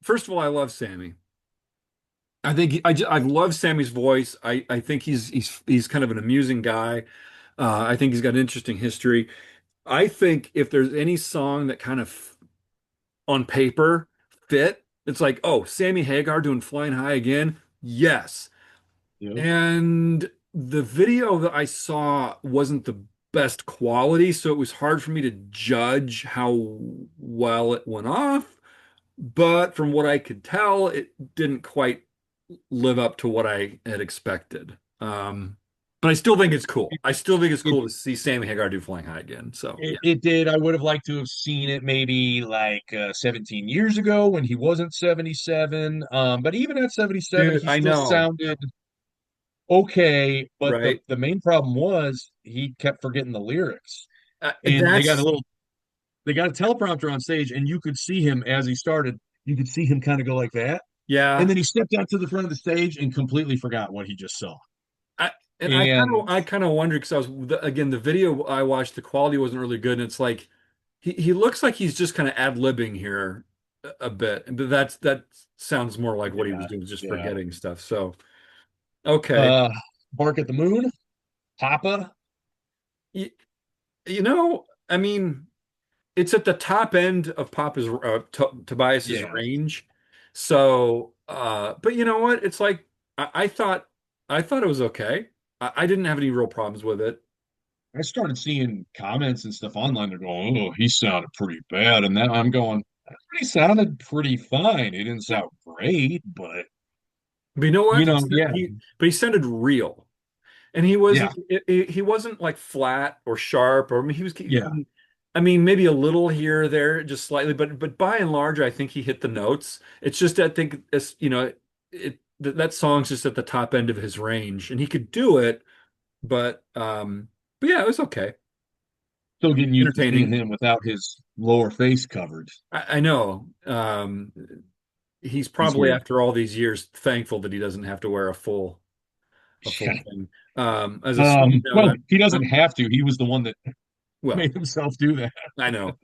Speaker 1: first of all, I love Sammy. I love Sammy's voice. I think he's kind of an amusing guy. I think he's got an interesting history. I think if there's any song that kind of on paper fit, it's like, oh, Sammy Hagar doing Flying High again. Yes.
Speaker 2: Yep.
Speaker 1: And the video that I saw wasn't the best quality, so it was hard for me to judge how well it went off. But from what I could tell, it didn't quite live up to what I had expected. But I still think it's cool. I still think it's
Speaker 2: It,
Speaker 1: cool to see Sammy Hagar do Flying High again. So yeah,
Speaker 2: it did. I would have liked to have seen it maybe like 17 years ago when he wasn't 77. But even at 77,
Speaker 1: dude,
Speaker 2: he
Speaker 1: I
Speaker 2: still
Speaker 1: know,
Speaker 2: sounded okay. But the
Speaker 1: right?
Speaker 2: the main problem was he kept forgetting the lyrics. And
Speaker 1: That's
Speaker 2: they got a teleprompter on stage, and you could see him as he started. You could see him kind of go like that, and
Speaker 1: yeah.
Speaker 2: then he stepped out to the front of the stage and completely forgot what he just saw.
Speaker 1: I and
Speaker 2: And
Speaker 1: I kind of wonder because again the video I watched the quality wasn't really good and it's like he looks like he's just kind of ad-libbing here a bit but that sounds more like what he was
Speaker 2: yeah,
Speaker 1: doing just
Speaker 2: yeah.
Speaker 1: forgetting stuff. So okay.
Speaker 2: Uh, Bark at the Moon, Papa,
Speaker 1: You, I mean it's at the top end of Papa's Tobias's
Speaker 2: yeah.
Speaker 1: range. So, but you know what? It's like I thought it was okay. I didn't have any real problems with it.
Speaker 2: I started seeing comments and stuff online. They're going, "Oh, he sounded pretty bad," and then I'm going, "He sounded pretty fine. He didn't sound great, but
Speaker 1: But you know
Speaker 2: you
Speaker 1: what?
Speaker 2: know, yeah,
Speaker 1: He sounded real, and he
Speaker 2: yeah,
Speaker 1: wasn't he wasn't like flat or sharp or I mean,
Speaker 2: yeah."
Speaker 1: I mean maybe a little here or there, just slightly, but by and large, I think he hit the notes. It's just I think it's that song's just at the top end of his range, and he could do it, but yeah, it was okay,
Speaker 2: Still getting used to seeing
Speaker 1: entertaining.
Speaker 2: him without his lower face covered.
Speaker 1: I know. He's
Speaker 2: He's
Speaker 1: probably
Speaker 2: weird.
Speaker 1: after all these years thankful that he doesn't have to wear a full
Speaker 2: Yeah.
Speaker 1: thing. As a side note,
Speaker 2: Well, he doesn't
Speaker 1: I'm
Speaker 2: have to. He was the one that
Speaker 1: well,
Speaker 2: made himself do that.
Speaker 1: I know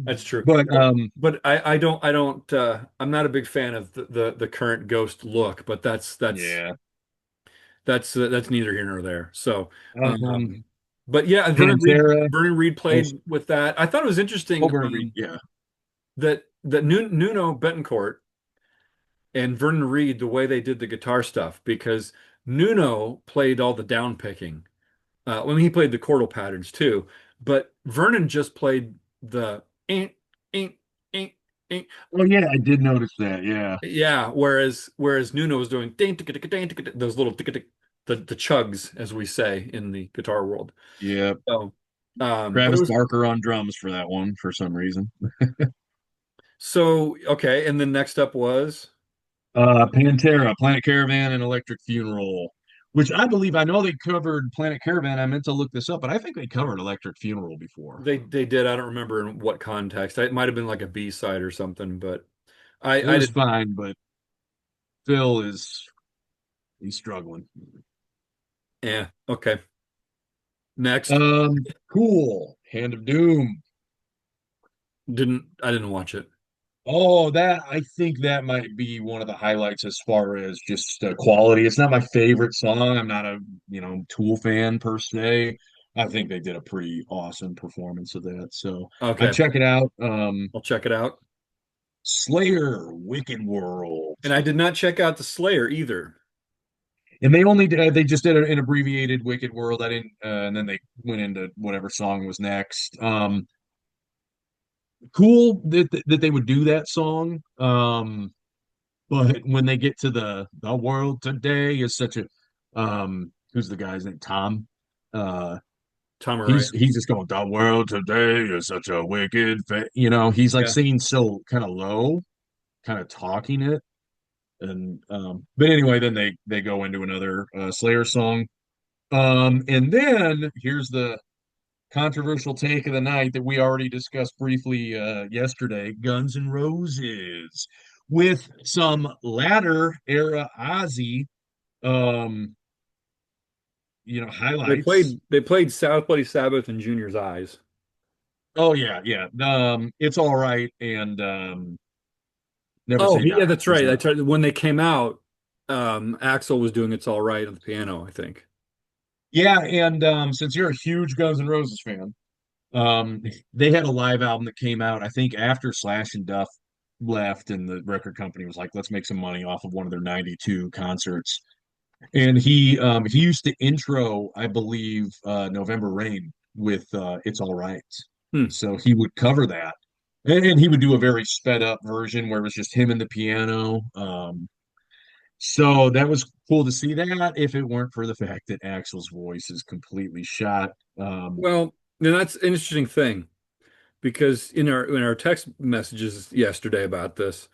Speaker 1: that's true,
Speaker 2: But
Speaker 1: but I don't I'm not a big fan of the current Ghost look, but
Speaker 2: yeah.
Speaker 1: that's neither here nor there. So,
Speaker 2: Um,
Speaker 1: um, but yeah,
Speaker 2: Pantera.
Speaker 1: Vernon Reed
Speaker 2: Oh,
Speaker 1: played with that. I thought it was interesting
Speaker 2: Over Reed. Yeah.
Speaker 1: that Nuno Betancourt and Vernon Reed the way they did the guitar stuff because Nuno played all the down picking. Well, he played the chordal patterns too, but Vernon just played the ink, ink, ink, ink.
Speaker 2: Oh yeah, I did notice that. Yeah.
Speaker 1: Yeah, whereas Nuno was doing ding, ticka, ticka, ding, ticka, tick, those little ticka, tick, the chugs, as we say in the guitar world.
Speaker 2: Yeah.
Speaker 1: So, but it
Speaker 2: Travis
Speaker 1: was
Speaker 2: Barker on drums for that one for some reason.
Speaker 1: so okay. And then next up was
Speaker 2: Pantera, Planet Caravan, and Electric Funeral, which I believe I know they covered Planet Caravan. I meant to look this up, but I think they covered Electric Funeral before.
Speaker 1: they did. I don't remember in what context. It might have been like a B side or something, but
Speaker 2: It
Speaker 1: I
Speaker 2: was
Speaker 1: didn't.
Speaker 2: fine, but Phil is he's struggling.
Speaker 1: Yeah, okay. Next,
Speaker 2: Um, cool. Hand of Doom.
Speaker 1: didn't I didn't watch it.
Speaker 2: Oh, that I think that might be one of the highlights as far as just quality. It's not my favorite song. I'm not a, Tool fan per se. I think they did a pretty awesome performance of that. So I'd
Speaker 1: Okay,
Speaker 2: check it out.
Speaker 1: I'll check it out.
Speaker 2: Slayer, Wicked World.
Speaker 1: And I did not check out the Slayer either.
Speaker 2: And they just did an abbreviated Wicked World. I didn't and then they went into whatever song was next. Cool that they would do that song. But when they get to the world today is such a who's the guy's name? Tom. Uh
Speaker 1: Tom Araya.
Speaker 2: he's just going, the world today is such a he's like
Speaker 1: Yeah.
Speaker 2: singing so kind of low, kind of talking it. And but anyway, then they go into another Slayer song. And then here's the controversial take of the night that we already discussed briefly yesterday, Guns N' Roses, with some latter era Ozzy um, highlights.
Speaker 1: They played South Bloody Sabbath in Junior's Eyes.
Speaker 2: Oh yeah, yeah. It's all right and Never
Speaker 1: Oh,
Speaker 2: Say Die
Speaker 1: yeah, that's
Speaker 2: was
Speaker 1: right.
Speaker 2: the
Speaker 1: I tried when they came out, Axel was doing It's All Right on the piano, I think.
Speaker 2: yeah, and since you're a huge Guns N' Roses fan, um, they had a live album that came out, I think, after Slash and Duff left, and the record company was like, let's make some money off of one of their 92 concerts. And he used to intro, I believe, November Rain with It's All Right.
Speaker 1: Hmm.
Speaker 2: So he would cover that. And he would do a very sped up version where it was just him and the piano. So that was cool to see that if it weren't for the fact that Axel's voice is completely shot. Um,
Speaker 1: Well, and that's an interesting thing because in our text messages yesterday about this,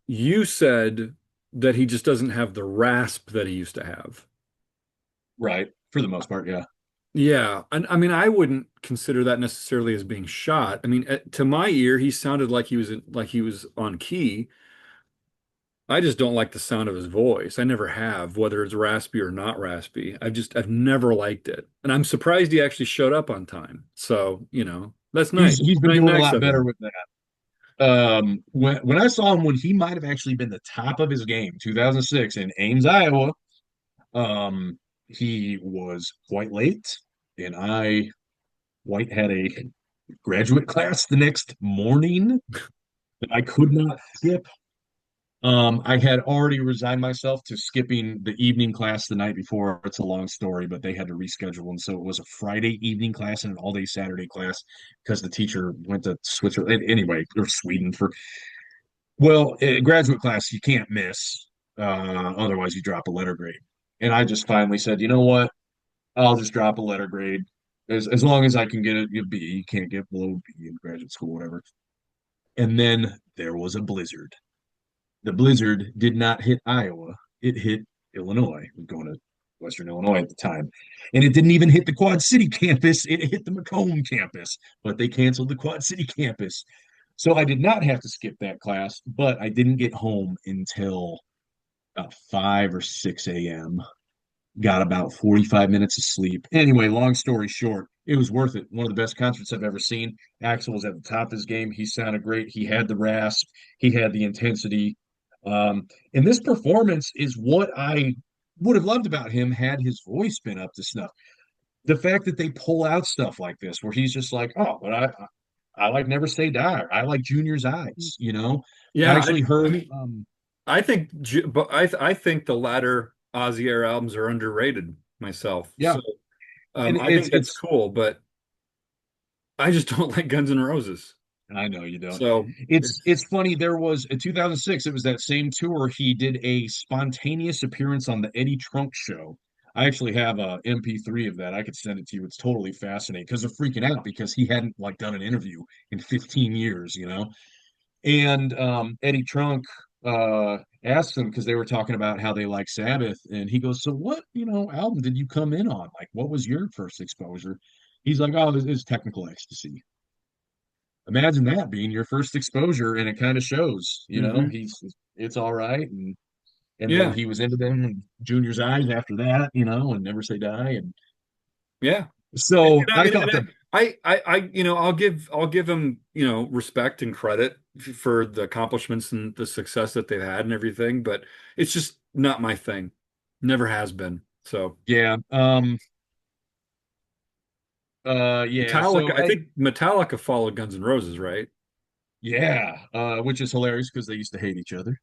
Speaker 1: you said that he just doesn't have the rasp that he used to have.
Speaker 2: right, for the most part, yeah.
Speaker 1: Yeah, and I mean, I wouldn't consider that necessarily as being shot. I mean, to my ear, he sounded like he was on key. I just don't like the sound of his voice. I never have, whether it's raspy or not raspy. I've never liked it, and I'm surprised he actually showed up on time. So, that's nice.
Speaker 2: He's been
Speaker 1: Very
Speaker 2: doing a
Speaker 1: nice
Speaker 2: lot
Speaker 1: of
Speaker 2: better
Speaker 1: him.
Speaker 2: with that. When I saw him when he might have actually been the top of his game, 2006 in Ames, Iowa, um, he was quite late, and I White had a graduate class the next morning that I could not skip. I had already resigned myself to skipping the evening class the night before. It's a long story, but they had to reschedule. And so it was a Friday evening class and an all-day Saturday class because the teacher went to Switzerland anyway, or Sweden for, well, graduate class, you can't miss. Otherwise you drop a letter grade. And I just finally said, you know what? I'll just drop a letter grade. As long as I can get a B, you can't get below B in graduate school, whatever. And then there was a blizzard. The blizzard did not hit Iowa. It hit Illinois. I'm going to Western Illinois at the time. And it didn't even hit the Quad City campus. It hit the Macomb campus, but they canceled the Quad City campus. So I did not have to skip that class, but I didn't get home until about 5 or 6 a.m. Got about 45 minutes of sleep. Anyway, long story short, it was worth it. One of the best concerts I've ever seen. Axel was at the top of his game. He sounded great. He had the rasp, he had the intensity. And this performance is what I would have loved about him had his voice been up to snuff. The fact that they pull out stuff like this, where he's just like, oh, but I like Never Say Die. I like Junior's Eyes. I
Speaker 1: Yeah,
Speaker 2: actually
Speaker 1: I
Speaker 2: heard
Speaker 1: mean, I think, but I think the latter. Ozzy era albums are underrated myself.
Speaker 2: Yeah,
Speaker 1: So
Speaker 2: and
Speaker 1: I think that's
Speaker 2: it's
Speaker 1: cool, but I just don't like Guns N' Roses.
Speaker 2: I know you don't.
Speaker 1: So it's
Speaker 2: It's funny. There was in 2006. It was that same tour. He did a spontaneous appearance on the Eddie Trunk show. I actually have a MP3 of that. I could send it to you. It's totally fascinating because they're freaking out because he hadn't like done an interview in 15 years, you know. And Eddie Trunk asked him because they were talking about how they like Sabbath, and he goes, "So what, album did you come in on? Like, what was your first exposure?" He's like, "Oh, this is Technical Ecstasy." Imagine that being your first exposure, and it kind of shows,
Speaker 1: hmm
Speaker 2: it's all right, and then
Speaker 1: yeah,
Speaker 2: he was into them and Junior's Eyes after that, and Never Say Die, and
Speaker 1: yeah.
Speaker 2: so
Speaker 1: And I
Speaker 2: I
Speaker 1: mean,
Speaker 2: thought that,
Speaker 1: I'll give him, respect and credit for the accomplishments and the success that they've had and everything, but it's just not my thing. Never has been. So
Speaker 2: yeah, yeah,
Speaker 1: Metallica, I think Metallica followed Guns N' Roses, right?
Speaker 2: yeah, which is hilarious because they used to hate each other.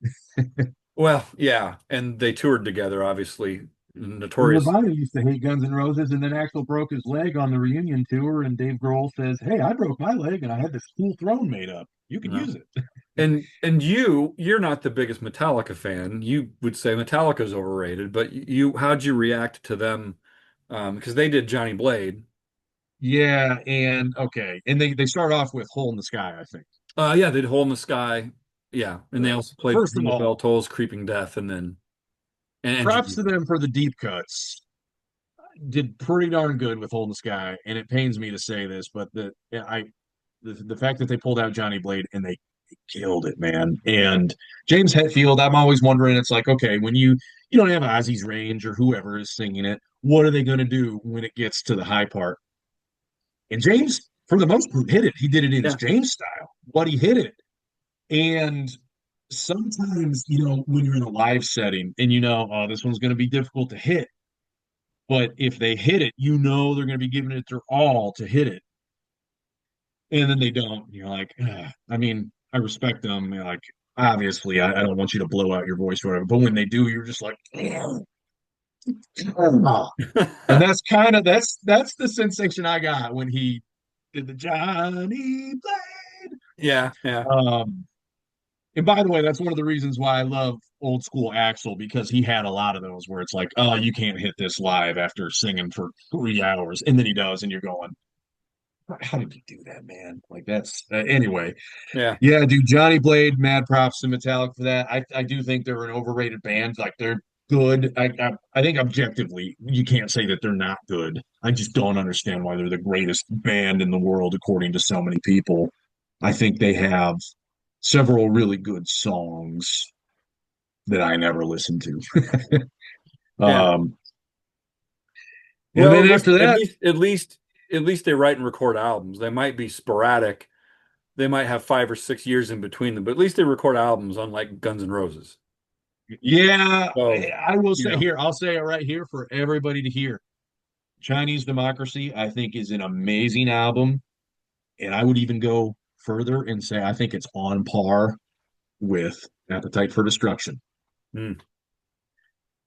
Speaker 1: Well, yeah, and they toured together, obviously.
Speaker 2: Well,
Speaker 1: Notorious.
Speaker 2: Nirvana used to hate Guns N' Roses, and then Axl broke his leg on the reunion tour, and Dave Grohl says, "Hey, I broke my leg, and I had this cool throne made up. You can
Speaker 1: No.
Speaker 2: use it."
Speaker 1: And you're not the biggest Metallica fan. You would say Metallica's overrated, but how'd you react to them? Because they did Johnny Blade.
Speaker 2: Yeah, and okay, and they start off with "Hole in the Sky," I think.
Speaker 1: Yeah, they did Hole in the Sky. Yeah, and they also played
Speaker 2: First of
Speaker 1: Jingle Bell
Speaker 2: all,
Speaker 1: Tolls, Creeping Death, and then and
Speaker 2: props to
Speaker 1: Engineer.
Speaker 2: them for the deep cuts. Did pretty darn good with "Hole in the Sky," and it pains me to say this, but the fact that they pulled out Johnny Blade and they killed it, man. And James Hetfield, I'm always wondering, it's like, okay, when you don't have Ozzy's range or whoever is singing it, what are they going to do when it gets to the high part? And James, for the most part, hit it. He did it in his
Speaker 1: Yeah,
Speaker 2: James style, but he hit it. And sometimes, when you're in a live setting and oh, this one's going to be difficult to hit, but if they hit it, they're going to be giving it their all to hit it. And then they don't. You're like, "Ugh." I mean, I respect them. You're like, obviously, I don't want you to blow out your voice or whatever. But when they do, you're just like, "Ugh." And that's the sensation I got when he did the Johnny Blade.
Speaker 1: yeah, yeah,
Speaker 2: And by the way, that's one of the reasons why I love old school Axl because he had a lot of those where it's like, oh, you can't hit this live after singing for 3 hours, and then he does, and you're going, how did you do that, man? Like that's anyway.
Speaker 1: yeah,
Speaker 2: Yeah, dude, Johnny Blade, mad props to Metallica for that. I do think they're an overrated band. Like they're good. I think objectively, you can't say that they're not good. I just don't understand why they're the greatest band in the world according to so many people. I think they have several really good songs that I never listened to.
Speaker 1: yeah.
Speaker 2: Um, and
Speaker 1: Well,
Speaker 2: then
Speaker 1: listen,
Speaker 2: after that,
Speaker 1: at least they write and record albums. They might be sporadic. They might have 5 or 6 years in between them, but at least they record albums, unlike Guns N' Roses.
Speaker 2: yeah,
Speaker 1: So,
Speaker 2: I will
Speaker 1: you
Speaker 2: say
Speaker 1: know,
Speaker 2: here, I'll say it right here for everybody to hear. Chinese Democracy, I think, is an amazing album. And I would even go further and say I think it's on par with Appetite for Destruction.
Speaker 1: mm,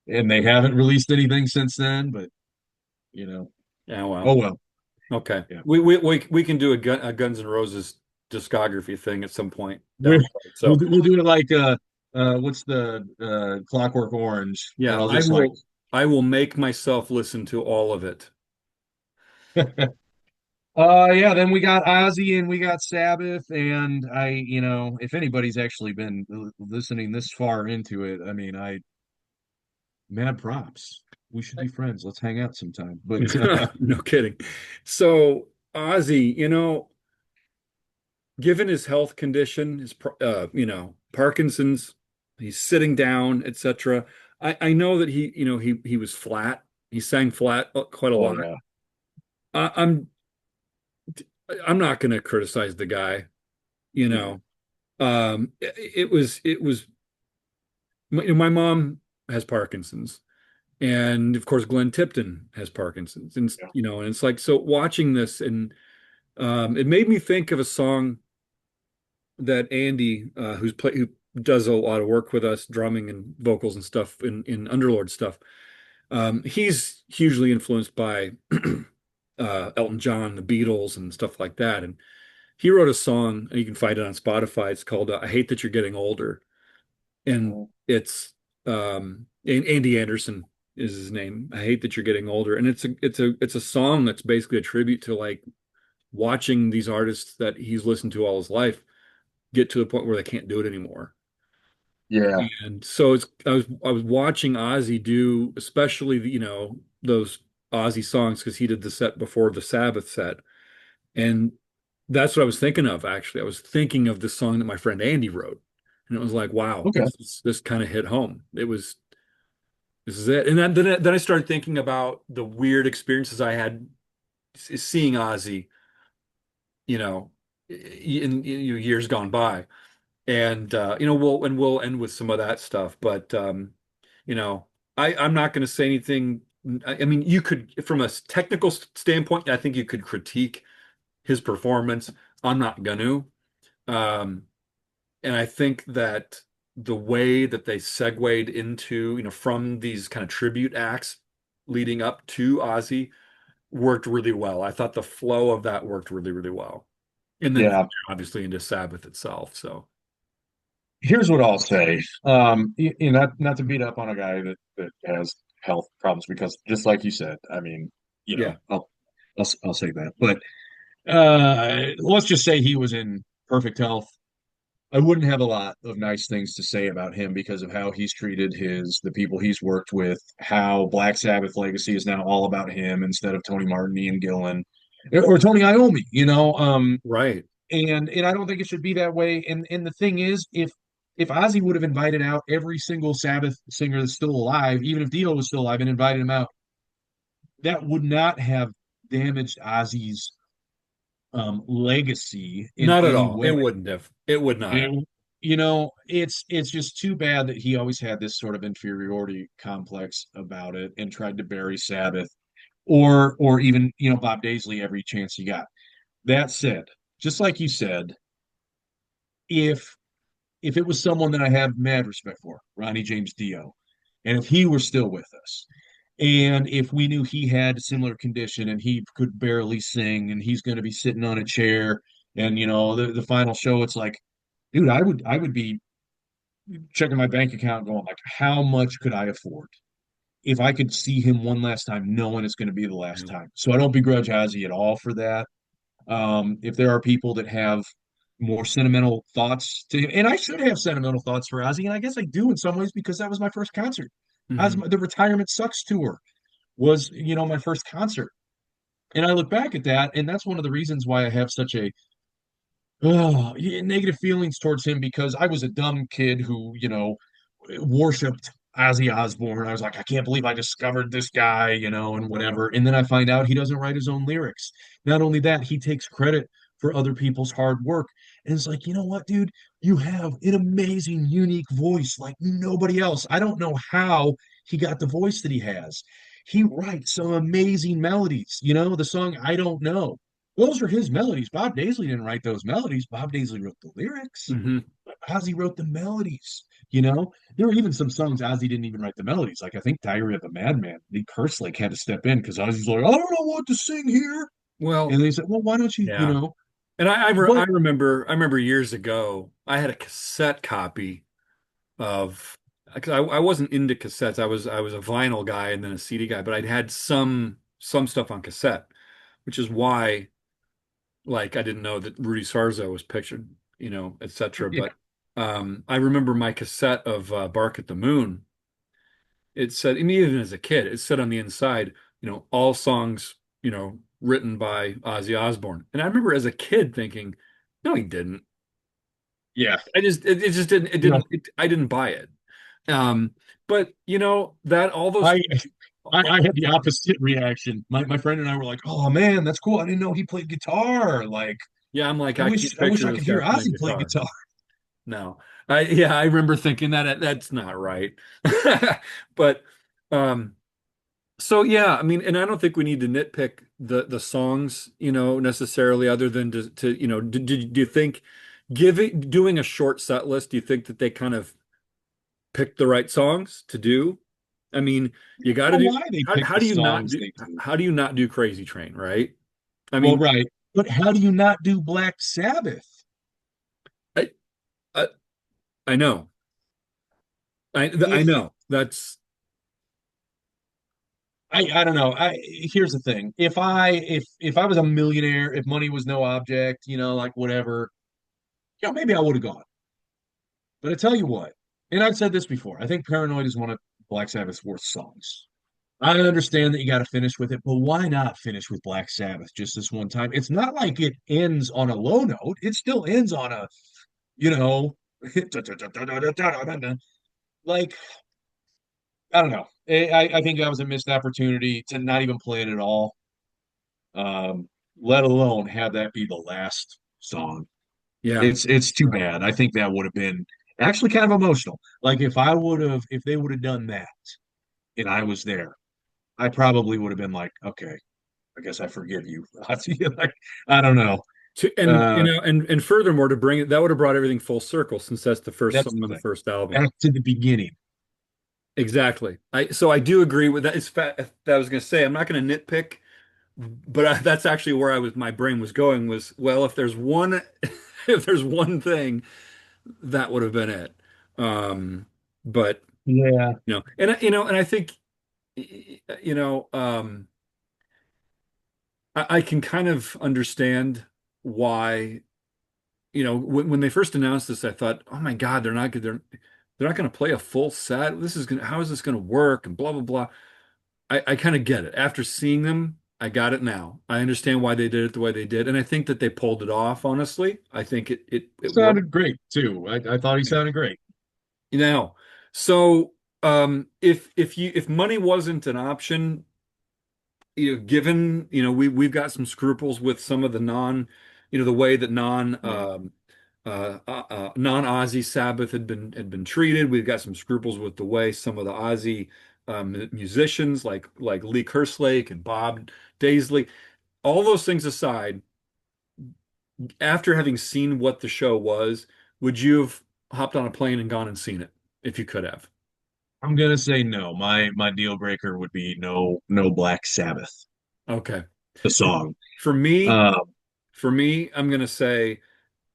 Speaker 2: And they haven't released anything since then, but you know,
Speaker 1: yeah,
Speaker 2: oh
Speaker 1: well,
Speaker 2: well.
Speaker 1: okay.
Speaker 2: Yeah.
Speaker 1: We can do a Guns N' Roses discography thing at some point down
Speaker 2: We're,
Speaker 1: the road. So,
Speaker 2: we'll do it like what's the Clockwork Orange? And
Speaker 1: yeah,
Speaker 2: I'll just like
Speaker 1: I will make myself listen to all of it.
Speaker 2: yeah, then we got Ozzy and we got Sabbath, and if anybody's actually been listening this far into it, I mean, mad props. We should be friends. Let's hang out sometime. But
Speaker 1: No kidding. So, Ozzy, given his health condition, Parkinson's, he's sitting down, etc. I know that he was flat. He sang flat quite a
Speaker 2: oh
Speaker 1: lot.
Speaker 2: yeah.
Speaker 1: I, I'm I'm not going to criticize the guy. You
Speaker 2: Yeah.
Speaker 1: know, it was my mom has Parkinson's, and of course Glenn Tipton has Parkinson's, and
Speaker 2: Yeah.
Speaker 1: and it's like so watching this, and it made me think of a song that Andy, who does a lot of work with us, drumming and vocals and stuff in Underlord stuff. He's hugely influenced by Elton John, the Beatles, and stuff like that. And he wrote a song, and you can find it on Spotify. It's called "I Hate That You're Getting Older," and it's and Andy Anderson is his name. I hate that you're getting older, and it's a song that's basically a tribute to like watching these artists that he's listened to all his life get to the point where they can't do it anymore.
Speaker 2: Yeah.
Speaker 1: And so I was watching Ozzy do, especially those Ozzy songs because he did the set before the Sabbath set, and that's what I was thinking of actually. I was thinking of the song that my friend Andy wrote, and it was like, wow,
Speaker 2: Okay.
Speaker 1: this kind of hit home. This is it. And then I started thinking about the weird experiences I had seeing Ozzy, you know, in years gone by. And we'll end with some of that stuff, but you know, I'm not going to say anything. I mean, you could, from a technical standpoint, I think you could critique his performance. I'm not going to. Um, and I think that the way that they segued into, from these kind of tribute acts leading up to Ozzy worked really well. I thought the flow of that worked really, really well. And then
Speaker 2: Yeah.
Speaker 1: obviously into Sabbath itself. So
Speaker 2: Here's what I'll say. Not to beat up on a guy that has health problems because just like you said, I mean,
Speaker 1: yeah.
Speaker 2: I'll say that. But let's just say he was in perfect health. I wouldn't have a lot of nice things to say about him because of how he's treated the people he's worked with, how Black Sabbath legacy is now all about him instead of Tony Martin, Ian Gillan, or Tony Iommi,
Speaker 1: Right.
Speaker 2: and I don't think it should be that way. And the thing is, if Ozzy would have invited out every single Sabbath singer that's still alive, even if Dio was still alive and invited him out, that would not have damaged Ozzy's legacy in
Speaker 1: Not at
Speaker 2: any
Speaker 1: all. It
Speaker 2: way.
Speaker 1: wouldn't have. It would not have.
Speaker 2: And, it's just too bad that he always had this sort of inferiority complex about it and tried to bury Sabbath or even, Bob Daisley every chance he got. That said, just like you said, if if it was someone that I have mad respect for, Ronnie James Dio, and if he were still with us, and if we knew he had a similar condition and he could barely sing and he's going to be sitting on a chair and the final show, it's like, dude, I would be checking my bank account going like, how much could I afford if I could see him one last time, knowing it's going to be the last
Speaker 1: Yeah.
Speaker 2: time? So I don't begrudge Ozzy at all for that. If there are people that have more sentimental thoughts to him, and I should have sentimental thoughts for Ozzy, and I guess I do in some ways because that was my first concert.
Speaker 1: Hmm.
Speaker 2: The Retirement Sucks tour was, my first concert, and I look back at that, and that's one of the reasons why I have such a negative feelings towards him because I was a dumb kid who, worshipped Ozzy Osbourne. I was like, I can't believe I discovered this guy, and whatever. And then I find out he doesn't write his own lyrics. Not only that, he takes credit for other people's hard work. And it's like, you know what, dude? You have an amazing, unique voice like nobody else. I don't know how he got the voice that he has. He writes some amazing melodies. The song I Don't Know. Those are his melodies. Bob Daisley didn't write those melodies. Bob Daisley wrote the lyrics.
Speaker 1: Hmm.
Speaker 2: Ozzy wrote the melodies. There were even some songs Ozzy didn't even write the melodies. Like I think Diary of a Madman, Lee Kerslake had to step in because Ozzy's like, I don't know what to sing here. And
Speaker 1: Well,
Speaker 2: they said, well, why don't you,
Speaker 1: yeah. And
Speaker 2: but
Speaker 1: I remember years ago, I had a cassette copy of because I wasn't into cassettes. I was a vinyl guy and then a CD guy, but I'd had some stuff on cassette, which is why like I didn't know that Rudy Sarzo was pictured, etc.
Speaker 2: yeah,
Speaker 1: But I remember my cassette of Bark at the Moon. It said, I mean, even as a kid, it said on the inside, all songs, written by Ozzy Osbourne. And I remember as a kid thinking, no, he didn't.
Speaker 2: yeah,
Speaker 1: It just didn't, I didn't buy it. Um, but that all those
Speaker 2: I,
Speaker 1: things,
Speaker 2: I had the opposite reaction. My friend and I were like, oh man, that's cool. I didn't know he played guitar. Like,
Speaker 1: yeah, I'm like,
Speaker 2: I
Speaker 1: I
Speaker 2: wish
Speaker 1: can't
Speaker 2: I wish
Speaker 1: picture
Speaker 2: I
Speaker 1: this
Speaker 2: could
Speaker 1: guy
Speaker 2: hear
Speaker 1: playing
Speaker 2: Ozzy play
Speaker 1: guitar.
Speaker 2: guitar.
Speaker 1: No. Yeah, I remember thinking that that's not right. But um so yeah, I mean, and I don't think we need to nitpick the songs, necessarily other than to do you think doing a short set list, do you think that they kind of picked the right songs to do? I mean,
Speaker 2: I
Speaker 1: you got to
Speaker 2: don't know
Speaker 1: do
Speaker 2: why they picked
Speaker 1: how
Speaker 2: the
Speaker 1: do you not
Speaker 2: songs
Speaker 1: do
Speaker 2: they do.
Speaker 1: how do you not do Crazy Train, right? I
Speaker 2: Well,
Speaker 1: mean,
Speaker 2: right. But how do you not do Black Sabbath?
Speaker 1: I I, I know. I
Speaker 2: If
Speaker 1: know. That's
Speaker 2: I don't know. Here's the thing. If I was a millionaire, if money was no object, like whatever, maybe I would have gone. But I tell you what, and I've said this before, I think Paranoid is one of Black Sabbath's worst songs. I understand that you got to finish with it, but why not finish with Black Sabbath just this one time? It's not like it ends on a low note. It still ends on a, you know, like, I don't know. I think that was a missed opportunity to not even play it at all, let alone have that be the last song.
Speaker 1: yeah.
Speaker 2: It's too bad. I think that would have been actually kind of emotional. Like if they would have done that and I was there, I probably would have been like, okay, I guess I forgive you. Like, I don't know.
Speaker 1: And
Speaker 2: Uh,
Speaker 1: and furthermore to bring it that would have brought everything full circle since that's the first
Speaker 2: that's
Speaker 1: song
Speaker 2: the
Speaker 1: on the
Speaker 2: thing.
Speaker 1: first album.
Speaker 2: Back to the beginning.
Speaker 1: Exactly. I do agree with that. It's that I was going to say I'm not going to nitpick, but that's actually where my brain was going was well if there's one if there's one thing that would have been it. But
Speaker 2: Yeah.
Speaker 1: and I think you know I can kind of understand why when they first announced this I thought oh my God they're not going to play a full set. How is this going to work and blah blah blah. I kind of get it. After seeing them, I got it now. I understand why they did it the way they did, and I think that they pulled it off, honestly. I think
Speaker 2: He
Speaker 1: it worked.
Speaker 2: sounded great too. I thought he sounded great.
Speaker 1: Now, so if money wasn't an option, given, we've got some scruples with some of the the way that
Speaker 2: Yeah.
Speaker 1: non-Ozzy Sabbath had been treated. We've got some scruples with the way some of the Ozzy musicians like Lee Kerslake and Bob Daisley. All those things aside, after having seen what the show was, would you have hopped on a plane and gone and seen it if you could have?
Speaker 2: I'm gonna say no. My deal breaker would be no Black Sabbath,
Speaker 1: Okay.
Speaker 2: the song.
Speaker 1: For me,
Speaker 2: Uh,
Speaker 1: I'm gonna say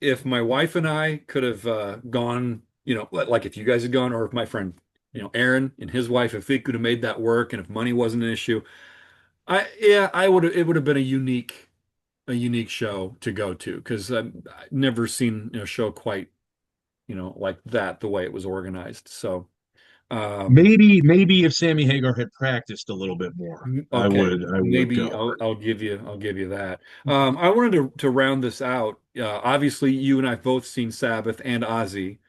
Speaker 1: if my wife and I could have gone, like if you guys had gone, or if my friend, Aaron and his wife, if they could have made that work, and if money wasn't an issue, I would have. It would have been a unique show to go to because I've never seen a show quite, like that the way it was organized. So, um,
Speaker 2: maybe if Sammy Hagar had practiced a little bit more,
Speaker 1: okay,
Speaker 2: I would
Speaker 1: maybe
Speaker 2: go.
Speaker 1: I'll give you that. I wanted to round this out. Obviously, you and I have both seen Sabbath and Ozzy.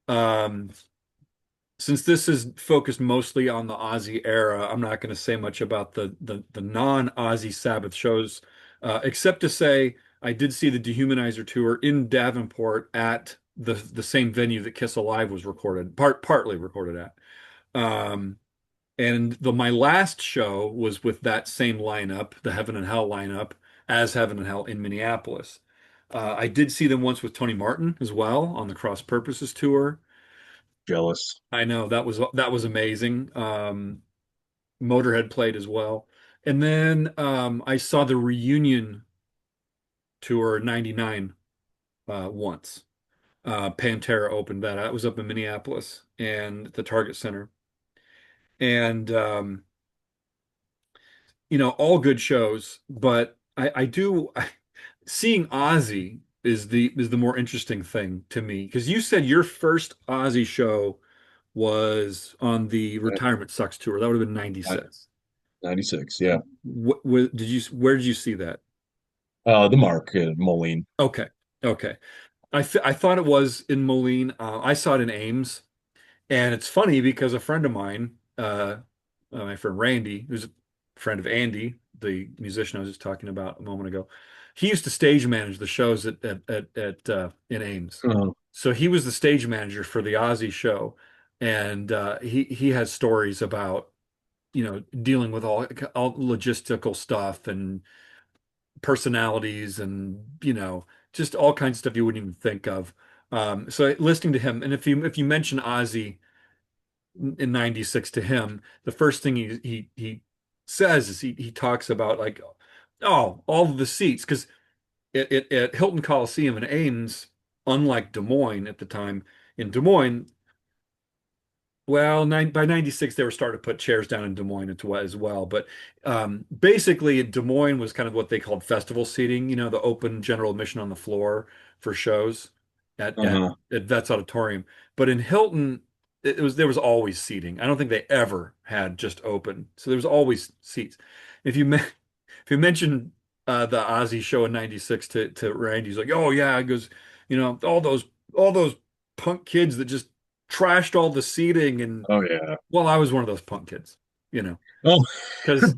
Speaker 1: Um, since this is focused mostly on the Ozzy era, I'm not going to say much about the non-Ozzy Sabbath shows, except to say I did see the Dehumanizer tour in Davenport at the same venue that Kiss Alive was recorded, partly recorded at. Um, and my last show was with that same lineup, the Heaven and Hell lineup, as Heaven and Hell in Minneapolis. I did see them once with Tony Martin as well on the Cross Purposes tour.
Speaker 2: Jealous.
Speaker 1: I know that was amazing. Motorhead played as well. And then I saw the reunion tour '99 once. Pantera opened that. I was up in Minneapolis and the Target Center. And all good shows, but seeing Ozzy is the more interesting thing to me because you said your first Ozzy show was on the Retirement Sucks tour. That would have been
Speaker 2: Uh,
Speaker 1: 96.
Speaker 2: 96, yeah.
Speaker 1: Where did you see that?
Speaker 2: The Mark, Moline.
Speaker 1: Okay. Okay. I thought it was in Moline. I saw it in Ames, and it's funny because a friend of mine, my friend Randy, who's a friend of Andy, the musician I was just talking about a moment ago, he used to stage manage the shows at in Ames.
Speaker 2: Oh,
Speaker 1: So he was the stage manager for the Ozzy show, and he has stories about dealing with all logistical stuff and personalities and just all kinds of stuff you wouldn't even think of. So listening to him, and if you mention Ozzy in '96 to him, the first thing he says is he talks about like, oh, all of the seats, because at Hilton Coliseum in Ames, unlike Des Moines at the time, in Des Moines, well, by '96 they were starting to put chairs down in Des Moines as well. But basically, Des Moines was kind of what they called festival seating, the open general admission on the floor for shows at at,
Speaker 2: Uh-huh.
Speaker 1: at Vets Auditorium. But in Hilton, there was always seating. I don't think they ever had just open, so there was always seats. If you if you mention the Ozzy show in '96 to Randy, he's like, "Oh yeah," he goes, all those punk kids that just trashed all the seating. And
Speaker 2: Oh yeah.
Speaker 1: well, I was one of those punk kids, you know,
Speaker 2: Oh,
Speaker 1: because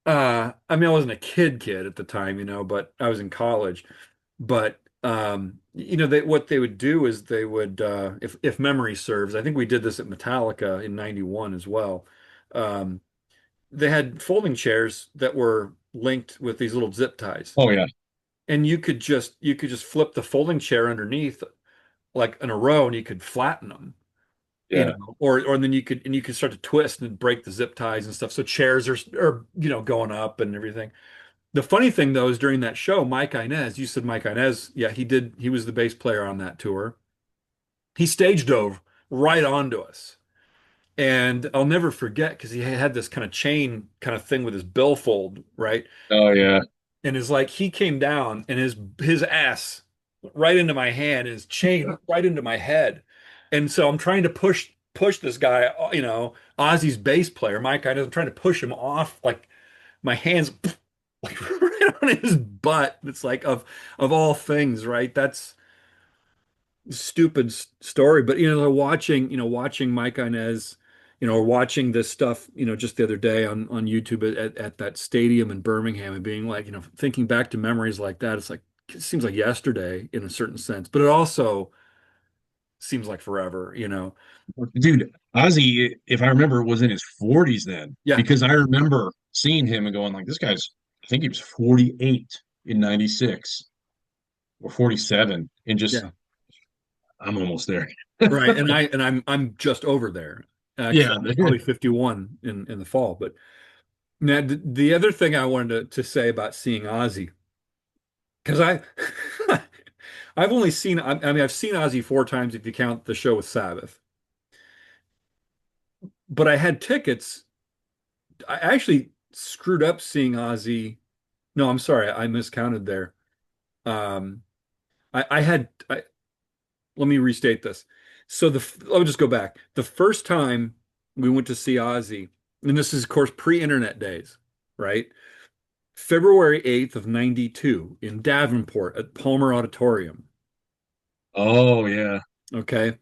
Speaker 1: I mean, I wasn't a kid at the time, but I was in college. But what they would do is they would, if memory serves, I think we did this at Metallica in '91 as well. Um, they had folding chairs that were linked with these little zip ties,
Speaker 2: oh yeah.
Speaker 1: and you could just flip the folding chair underneath like in a row, and you could flatten them.
Speaker 2: Yeah.
Speaker 1: Or then you could start to twist and break the zip ties and stuff. So chairs are going up and everything. The funny thing though is during that show, Mike Inez, you said Mike Inez, yeah, he was the bass player on that tour. He stage dove right onto us. And I'll never forget because he had this kind of chain kind of thing with his billfold, right?
Speaker 2: Oh yeah.
Speaker 1: And it's like he came down and his ass right into my hand, his chain right into my head. And so I'm trying to push this guy, Ozzy's bass player, Mike. I'm trying to push him off, like my hands like right on his butt. It's like of all things, right? That's a stupid story. But watching Mike Inez, or watching this stuff, just the other day on YouTube at that stadium in Birmingham, and being like, thinking back to memories like that, it's like it seems like yesterday in a certain sense, but it also seems like forever.
Speaker 2: Dude, Ozzy, if I remember, was in his 40s then,
Speaker 1: Yeah,
Speaker 2: because I remember seeing him and going like, this guy's, I think he was 48 in 96 or 47, and just
Speaker 1: yeah,
Speaker 2: I'm almost there.
Speaker 1: right. And I'm just over there. Actually,
Speaker 2: Yeah.
Speaker 1: I'll be 51 in the fall. But now the other thing I wanted to say about seeing Ozzy, because I've only seen, I mean, I've seen Ozzy 4 times if you count the show with Sabbath, but I had tickets. I actually screwed up seeing Ozzy. No, I'm sorry, I miscounted there. Um, I had, let me restate this. So let me just go back. The first time we went to see Ozzy, and this is of course pre-internet days, right? February 8th of '92 in Davenport at Palmer Auditorium.
Speaker 2: Oh yeah.
Speaker 1: Okay.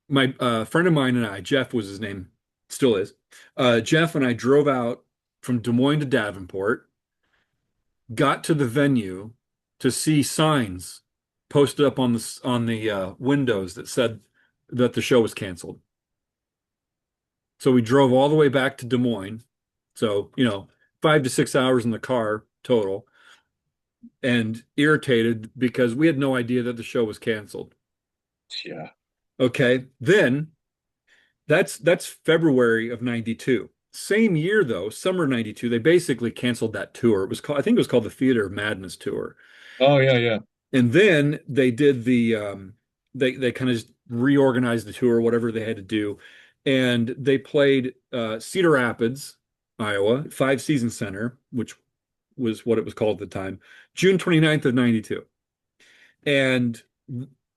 Speaker 1: My friend of mine and I, Jeff was his name, still is. Jeff and I drove out from Des Moines to Davenport, got to the venue to see signs posted up on the windows that said that the show was canceled. So we drove all the way back to Des Moines. So, 5 to 6 hours in the car total, and irritated because we had no idea that the show was canceled.
Speaker 2: Yeah.
Speaker 1: Okay. Then that's February of '92. Same year though, summer '92, they basically canceled that tour. I think it was called the Theater of Madness tour.
Speaker 2: Oh yeah, yeah.
Speaker 1: And then they did they kind of just reorganized the tour, whatever they had to do. And they played Cedar Rapids, Iowa, Five Season Center, which was what it was called at the time, June 29th of '92. And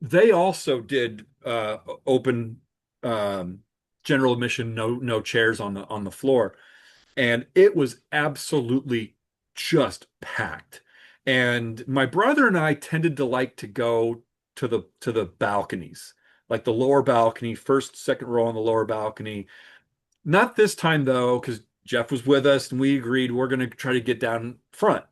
Speaker 1: they also did open um, general admission, no chairs on the floor, and it was absolutely just packed. And my brother and I tended to like to go to the balconies, like the lower balcony, first, second row on the lower balcony. Not this time though, because Jeff was with us and we agreed we're going to try to get down front.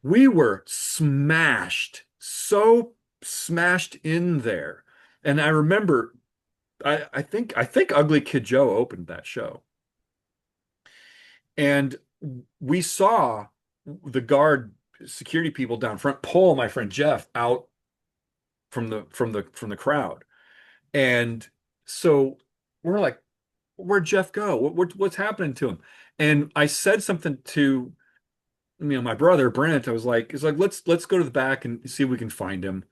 Speaker 1: We were smashed, so smashed in there. And I remember, I think Ugly Kid Joe opened that show, and we saw the guard. security people down front pull my friend Jeff out from the crowd. And so we're like, where'd Jeff go? What's happening to him? And I said something to my brother Brent. I was like, it's like let's go to the back and see if we can find him.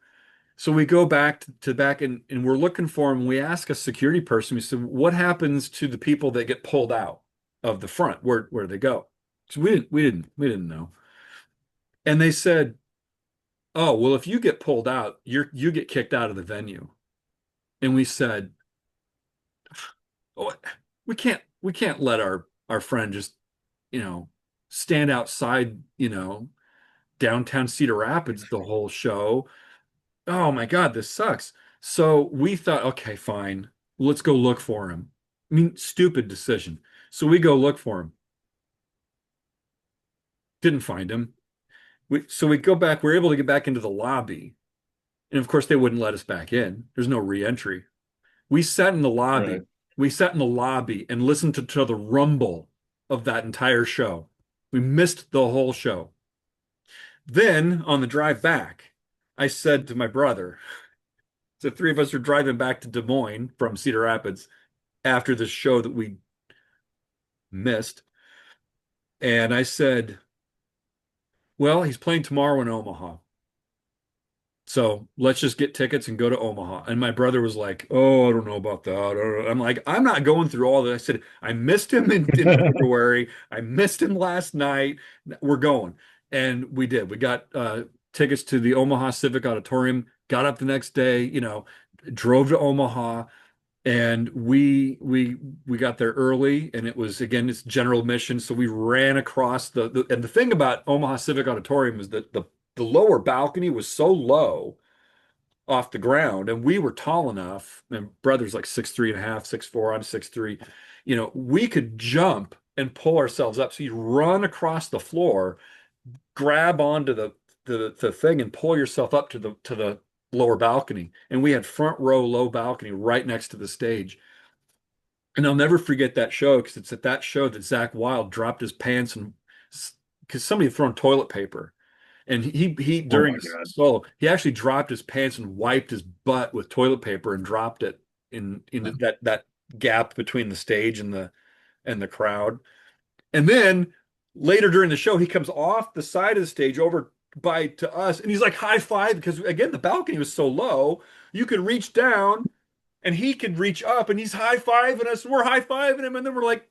Speaker 1: So we go back to the back and we're looking for him. We ask a security person, we said, what happens to the people that get pulled out of the front? Where do they go? So we didn't know. And they said, oh, well, if you get pulled out, you get kicked out of the venue. And we said, oh, we can't let our friend just, you know, stand outside, downtown Cedar Rapids the whole show. Oh my God, this sucks. So we thought, okay, fine. Let's go look for him. I mean, stupid decision. So we go look for him. Didn't find him. So we go back. We're able to get back into the lobby. And of course, they wouldn't let us back in. There's no re-entry. We sat in the
Speaker 2: Right.
Speaker 1: lobby. We sat in the lobby and listened to the rumble of that entire show. We missed the whole show. Then on the drive back, I said to my brother, the three of us are driving back to Des Moines from Cedar Rapids after the show that we missed. And I said, well, he's playing tomorrow in Omaha. So let's just get tickets and go to Omaha. And my brother was like, oh, I don't know about that. I don't know. I'm like, I'm not going through all this. I said, I missed him in February. I missed him last night. We're going. And we did. We got tickets to the Omaha Civic Auditorium, got up the next day, drove to Omaha. And we got there early, and it was again it's general admission. So we ran across and the thing about Omaha Civic Auditorium is that the lower balcony was so low off the ground, and we were tall enough. And brother's like 6'3" and a half, 6'4", I'm 6'3". We could jump and pull ourselves up. So you run across the floor, grab onto the thing, and pull yourself up to the lower balcony. And we had front row low balcony right next to the stage. And I'll never forget that show because it's at that show that Zach Wilde dropped his pants and because somebody had thrown toilet paper. And he
Speaker 2: Oh
Speaker 1: during
Speaker 2: my
Speaker 1: his
Speaker 2: God.
Speaker 1: solo, he actually dropped his pants and wiped his butt with toilet paper and dropped it in that gap between the stage and the crowd. And then later during the show, he comes off the side of the stage over by to us, and he's like high five because again the balcony was so low, you could reach down and he could reach up, and he's high fiving us, and we're high fiving him, and then we're like,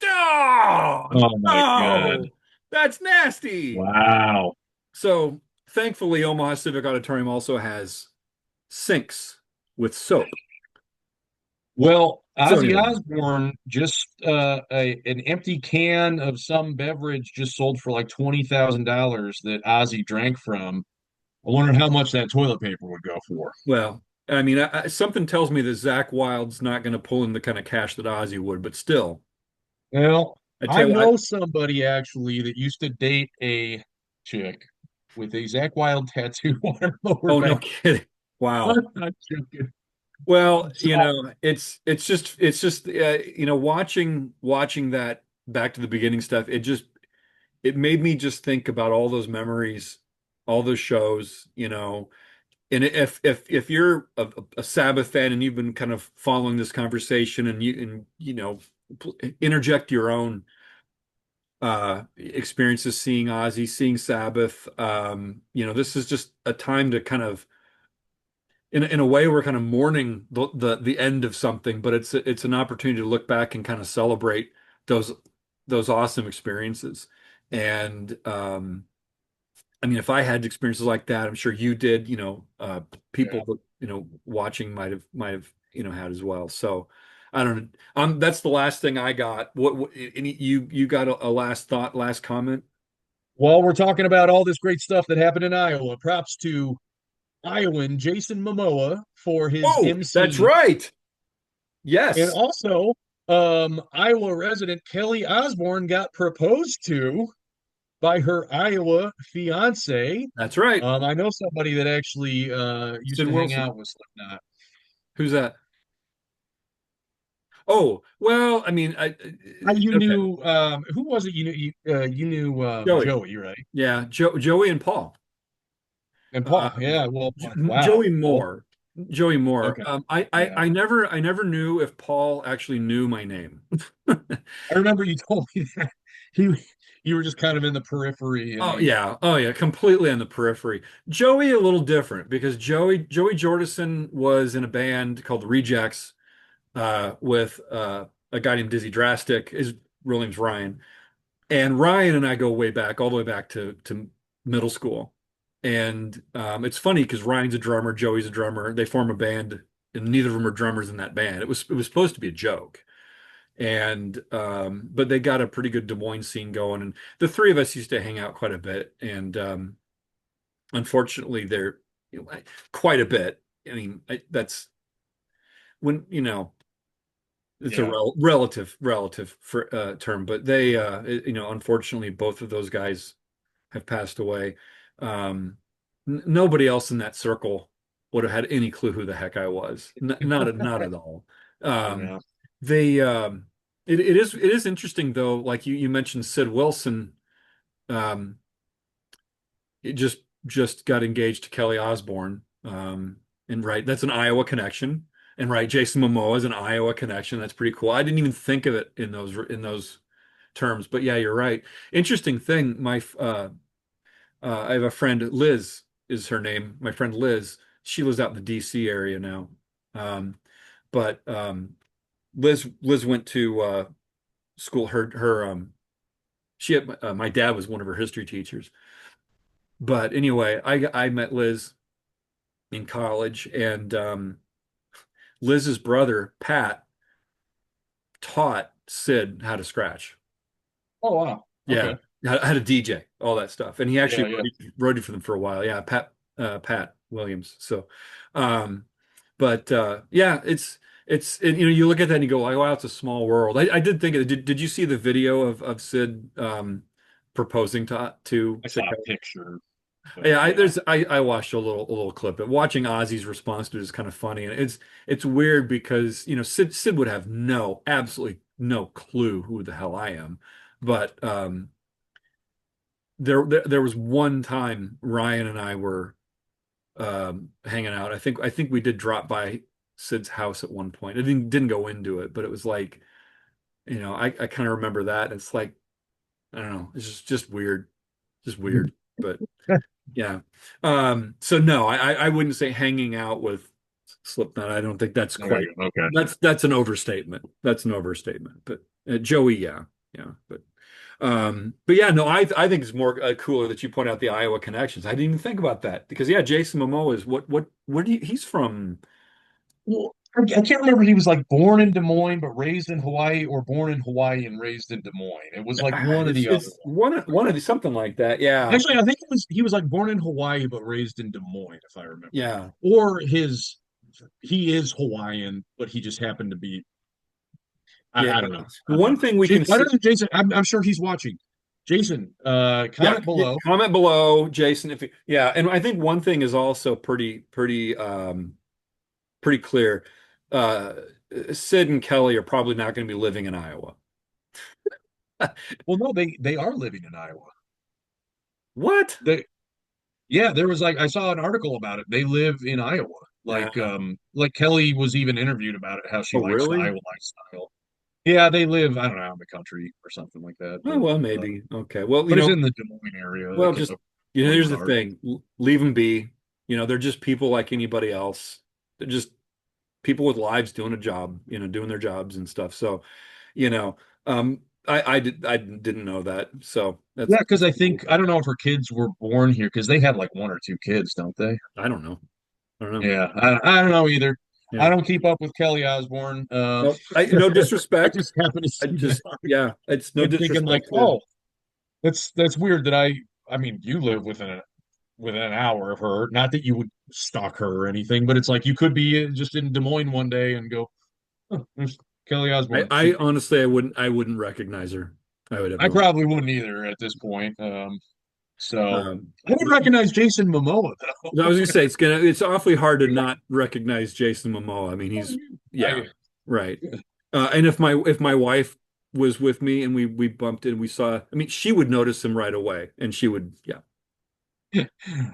Speaker 1: oh
Speaker 2: Oh my God.
Speaker 1: no, that's nasty.
Speaker 2: Wow.
Speaker 1: So thankfully, Omaha Civic Auditorium also has sinks with soap.
Speaker 2: Well,
Speaker 1: So
Speaker 2: Ozzy
Speaker 1: anyway,
Speaker 2: Osbourne just an empty can of some beverage just sold for like $20,000 that Ozzy drank from. I wonder how much that toilet paper would go for.
Speaker 1: well, I mean, something tells me that Zach Wilde's not going to pull in the kind of cash that Ozzy would, but still,
Speaker 2: Well,
Speaker 1: I
Speaker 2: I
Speaker 1: tell you,
Speaker 2: know somebody actually that used to date a chick with a Zach Wild tattoo on her lower
Speaker 1: oh, no
Speaker 2: back.
Speaker 1: kidding. Wow.
Speaker 2: I'm not joking.
Speaker 1: Well,
Speaker 2: So,
Speaker 1: it's just watching that back to the beginning stuff. It made me just think about all those memories, all those shows, And if you're a Sabbath fan and you've been kind of following this conversation and interject your own experiences seeing Ozzy, seeing Sabbath, this is just a time to kind of in a way we're kind of mourning the end of something, but it's an opportunity to look back and kind of celebrate those those awesome experiences. And I mean, if I had experiences like that, I'm sure you did,
Speaker 2: yeah.
Speaker 1: people that, watching might have, had as well. So I don't know. That's the last thing I got. You got a last thought, last comment?
Speaker 2: While we're talking about all this great stuff that happened in Iowa, props to Iowan Jason Momoa for his
Speaker 1: Oh, that's
Speaker 2: MC.
Speaker 1: right.
Speaker 2: And
Speaker 1: Yes,
Speaker 2: also, Iowa resident Kelly Osborne got proposed to by her Iowa fiance.
Speaker 1: that's right.
Speaker 2: I know somebody that actually used
Speaker 1: Sid
Speaker 2: to hang
Speaker 1: Wilson.
Speaker 2: out with Slipknot.
Speaker 1: Who's that? Oh, well, I mean,
Speaker 2: You
Speaker 1: okay,
Speaker 2: knew who was it? You knew
Speaker 1: Joey.
Speaker 2: Joey, right?
Speaker 1: Yeah, Joey and Paul.
Speaker 2: And Paul.
Speaker 1: Um,
Speaker 2: Yeah. Well, wow.
Speaker 1: Joey
Speaker 2: Paul.
Speaker 1: Moore. Joey Moore.
Speaker 2: Okay.
Speaker 1: I
Speaker 2: Yeah.
Speaker 1: never knew if Paul actually knew my name.
Speaker 2: I remember you told me that he you were just kind of in the periphery, and
Speaker 1: Oh
Speaker 2: he.
Speaker 1: yeah, oh yeah, completely on the periphery. Joey a little different because Joey Jordison was in a band called the Rejects with a guy named Dizzy Drastic. His real name's Ryan, and Ryan and I go way back, all the way back to middle school. And it's funny because Ryan's a drummer, Joey's a drummer. They form a band, and neither of them are drummers in that band. It was supposed to be a joke, and but they got a pretty good Des Moines scene going, and the three of us used to hang out quite a bit. And unfortunately, they're quite a bit. I mean, that's when it's a
Speaker 2: Yeah.
Speaker 1: relative for term, but they unfortunately both of those guys have passed away. Nobody else in that circle would have had any clue who the heck I was. Not at all. Um,
Speaker 2: Yeah.
Speaker 1: they it is interesting though, like you mentioned Sid Wilson, um, it just got engaged to Kelly Osbourne. And right, that's an Iowa connection. And right, Jason Momoa is an Iowa connection. That's pretty cool. I didn't even think of it in those terms, but yeah, you're right. Interesting thing. I have a friend, Liz is her name. My friend Liz, she lives out in the DC area now. Um, but Liz went to school. She had my dad was one of her history teachers. But anyway, I met Liz in college, and Liz's brother Pat taught Sid how to scratch.
Speaker 2: Oh wow.
Speaker 1: Yeah,
Speaker 2: Okay.
Speaker 1: how to DJ, all that stuff, and he
Speaker 2: Yeah.
Speaker 1: actually
Speaker 2: Yeah.
Speaker 1: wrote for them for a while. Yeah, Pat Williams. So, um, but yeah, you look at that and you go like, wow, it's a small world. I did think of it. Did you see the video of Sid proposing to
Speaker 2: I
Speaker 1: to
Speaker 2: saw a
Speaker 1: Kelly?
Speaker 2: picture, but
Speaker 1: Yeah,
Speaker 2: yeah.
Speaker 1: I watched a little clip, but watching Ozzy's response to it is kind of funny, and it's weird because Sid would have absolutely no clue who the hell I am, but there was one time Ryan and I were hanging out. I think we did drop by Sid's house at one point. I didn't go into it, but it was like I kind of remember that. It's like I don't know, it's just weird, just weird, but. Yeah. So no, I wouldn't say hanging out with Slipknot. I don't think that's
Speaker 2: There
Speaker 1: quite
Speaker 2: you go. Okay.
Speaker 1: that's an overstatement. That's an overstatement. But Joey, yeah. Yeah. But yeah, no, I think it's more cooler that you point out the Iowa connections. I didn't even think about that because yeah, Jason Momoa is where do you, he's from.
Speaker 2: Well, I can't remember if he was like born in Des Moines but raised in Hawaii, or born in Hawaii and raised in Des Moines. It was like one or the other
Speaker 1: It's
Speaker 2: one.
Speaker 1: one of the something like that. Yeah.
Speaker 2: Actually, I think he was like born in Hawaii but raised in Des Moines, if I remember.
Speaker 1: Yeah.
Speaker 2: Or he is Hawaiian, but he just happened to be.
Speaker 1: Yeah.
Speaker 2: I don't know. I don't
Speaker 1: One
Speaker 2: know.
Speaker 1: thing we can
Speaker 2: I
Speaker 1: see.
Speaker 2: don't know, Jason. I'm sure he's watching. Jason,
Speaker 1: Yeah,
Speaker 2: comment below.
Speaker 1: comment below, Jason. Yeah, and I think one thing is also pretty clear. Uh, Sid and Kelly are probably not going to be living in Iowa.
Speaker 2: Well, no, they are living in Iowa.
Speaker 1: What?
Speaker 2: They Yeah, there was like I saw an article about it. They live in Iowa. Like Kelly was even interviewed about it, how she
Speaker 1: Oh,
Speaker 2: likes the
Speaker 1: really?
Speaker 2: Iowa lifestyle. Yeah, they live, I don't know, in the country or something like that,
Speaker 1: Oh, well, maybe. Okay. Well,
Speaker 2: but it's in the Des Moines area,
Speaker 1: well, just
Speaker 2: according to
Speaker 1: here's
Speaker 2: the
Speaker 1: the
Speaker 2: article.
Speaker 1: thing. Leave them be. They're just people like anybody else. They're just people with lives doing a job. Doing their jobs and stuff. So, you know, I didn't know that. So
Speaker 2: Yeah,
Speaker 1: that's
Speaker 2: because I don't know if her kids were born here because they have like one or two kids, don't they?
Speaker 1: I don't know. I don't know.
Speaker 2: Yeah, I don't know either. I
Speaker 1: Yeah.
Speaker 2: don't keep up with Kelly Osbourne.
Speaker 1: No, no
Speaker 2: I
Speaker 1: disrespect.
Speaker 2: just happened to
Speaker 1: I
Speaker 2: see that
Speaker 1: just,
Speaker 2: article
Speaker 1: yeah, it's no
Speaker 2: and thinking like,
Speaker 1: disrespect to,
Speaker 2: oh, that's weird that I mean, you live within an hour of her. Not that you would stalk her or anything, but it's like you could be just in Des Moines one day and go, oh, there's Kelly
Speaker 1: I,
Speaker 2: Osbourne.
Speaker 1: I honestly, I wouldn't recognize her. I would have
Speaker 2: I
Speaker 1: no,
Speaker 2: probably wouldn't either at this point. So
Speaker 1: um,
Speaker 2: I would recognize Jason Momoa
Speaker 1: I
Speaker 2: though.
Speaker 1: was gonna say it's awfully hard to not recognize Jason Momoa. I mean, he's,
Speaker 2: I
Speaker 1: yeah, right. And if my wife was with me and we bumped in, we saw, I mean, she would notice him right away, and she would, yeah.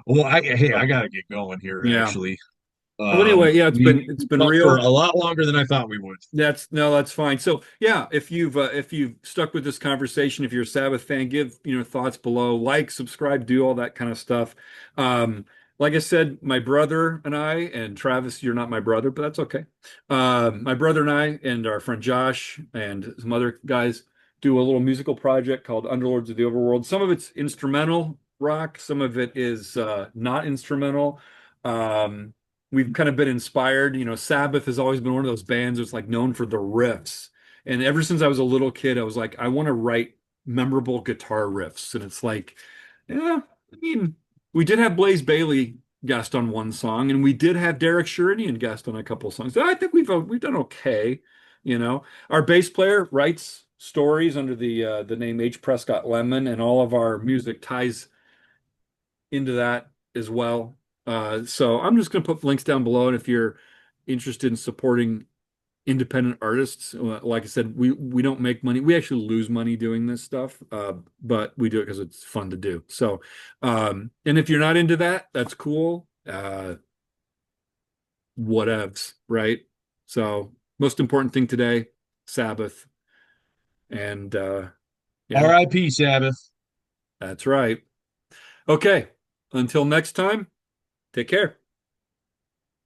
Speaker 2: Well, hey, I
Speaker 1: So
Speaker 2: gotta get going here,
Speaker 1: yeah.
Speaker 2: actually.
Speaker 1: Well, anyway, yeah, it's
Speaker 2: We
Speaker 1: been it's been
Speaker 2: talked for
Speaker 1: real.
Speaker 2: a lot longer than I thought we would.
Speaker 1: That's no, that's fine. So yeah, if you've stuck with this conversation, if you're a Sabbath fan, give thoughts below, like, subscribe, do all that kind of stuff. Um, like I said, my brother and I, and Travis, you're not my brother, but that's okay. My brother and I and our friend Josh and some other guys do a little musical project called Underlords of the Overworld. Some of it's instrumental rock, some of it is not instrumental. Um, we've kind of been inspired. Sabbath has always been one of those bands that's like known for the riffs. And ever since I was a little kid, I was like, I want to write memorable guitar riffs. And it's like, yeah, I mean, we did have Blaze Bailey guest on one song, and we did have Derek Sherinian guest on a couple of songs. So I think we've done okay. Our bass player writes stories under the name H. Prescott Lemon, and all of our music ties into that as well. So I'm just going to put links down below, and if you're interested in supporting independent artists, like I said, we don't make money. We actually lose money doing this stuff, but we do it because it's fun to do. So, and if you're not into that, that's cool. Whatevs, right? So, most important thing today, Sabbath, and yeah,
Speaker 2: R.I.P. Sabbath.
Speaker 1: that's right. Okay, until next time, take care.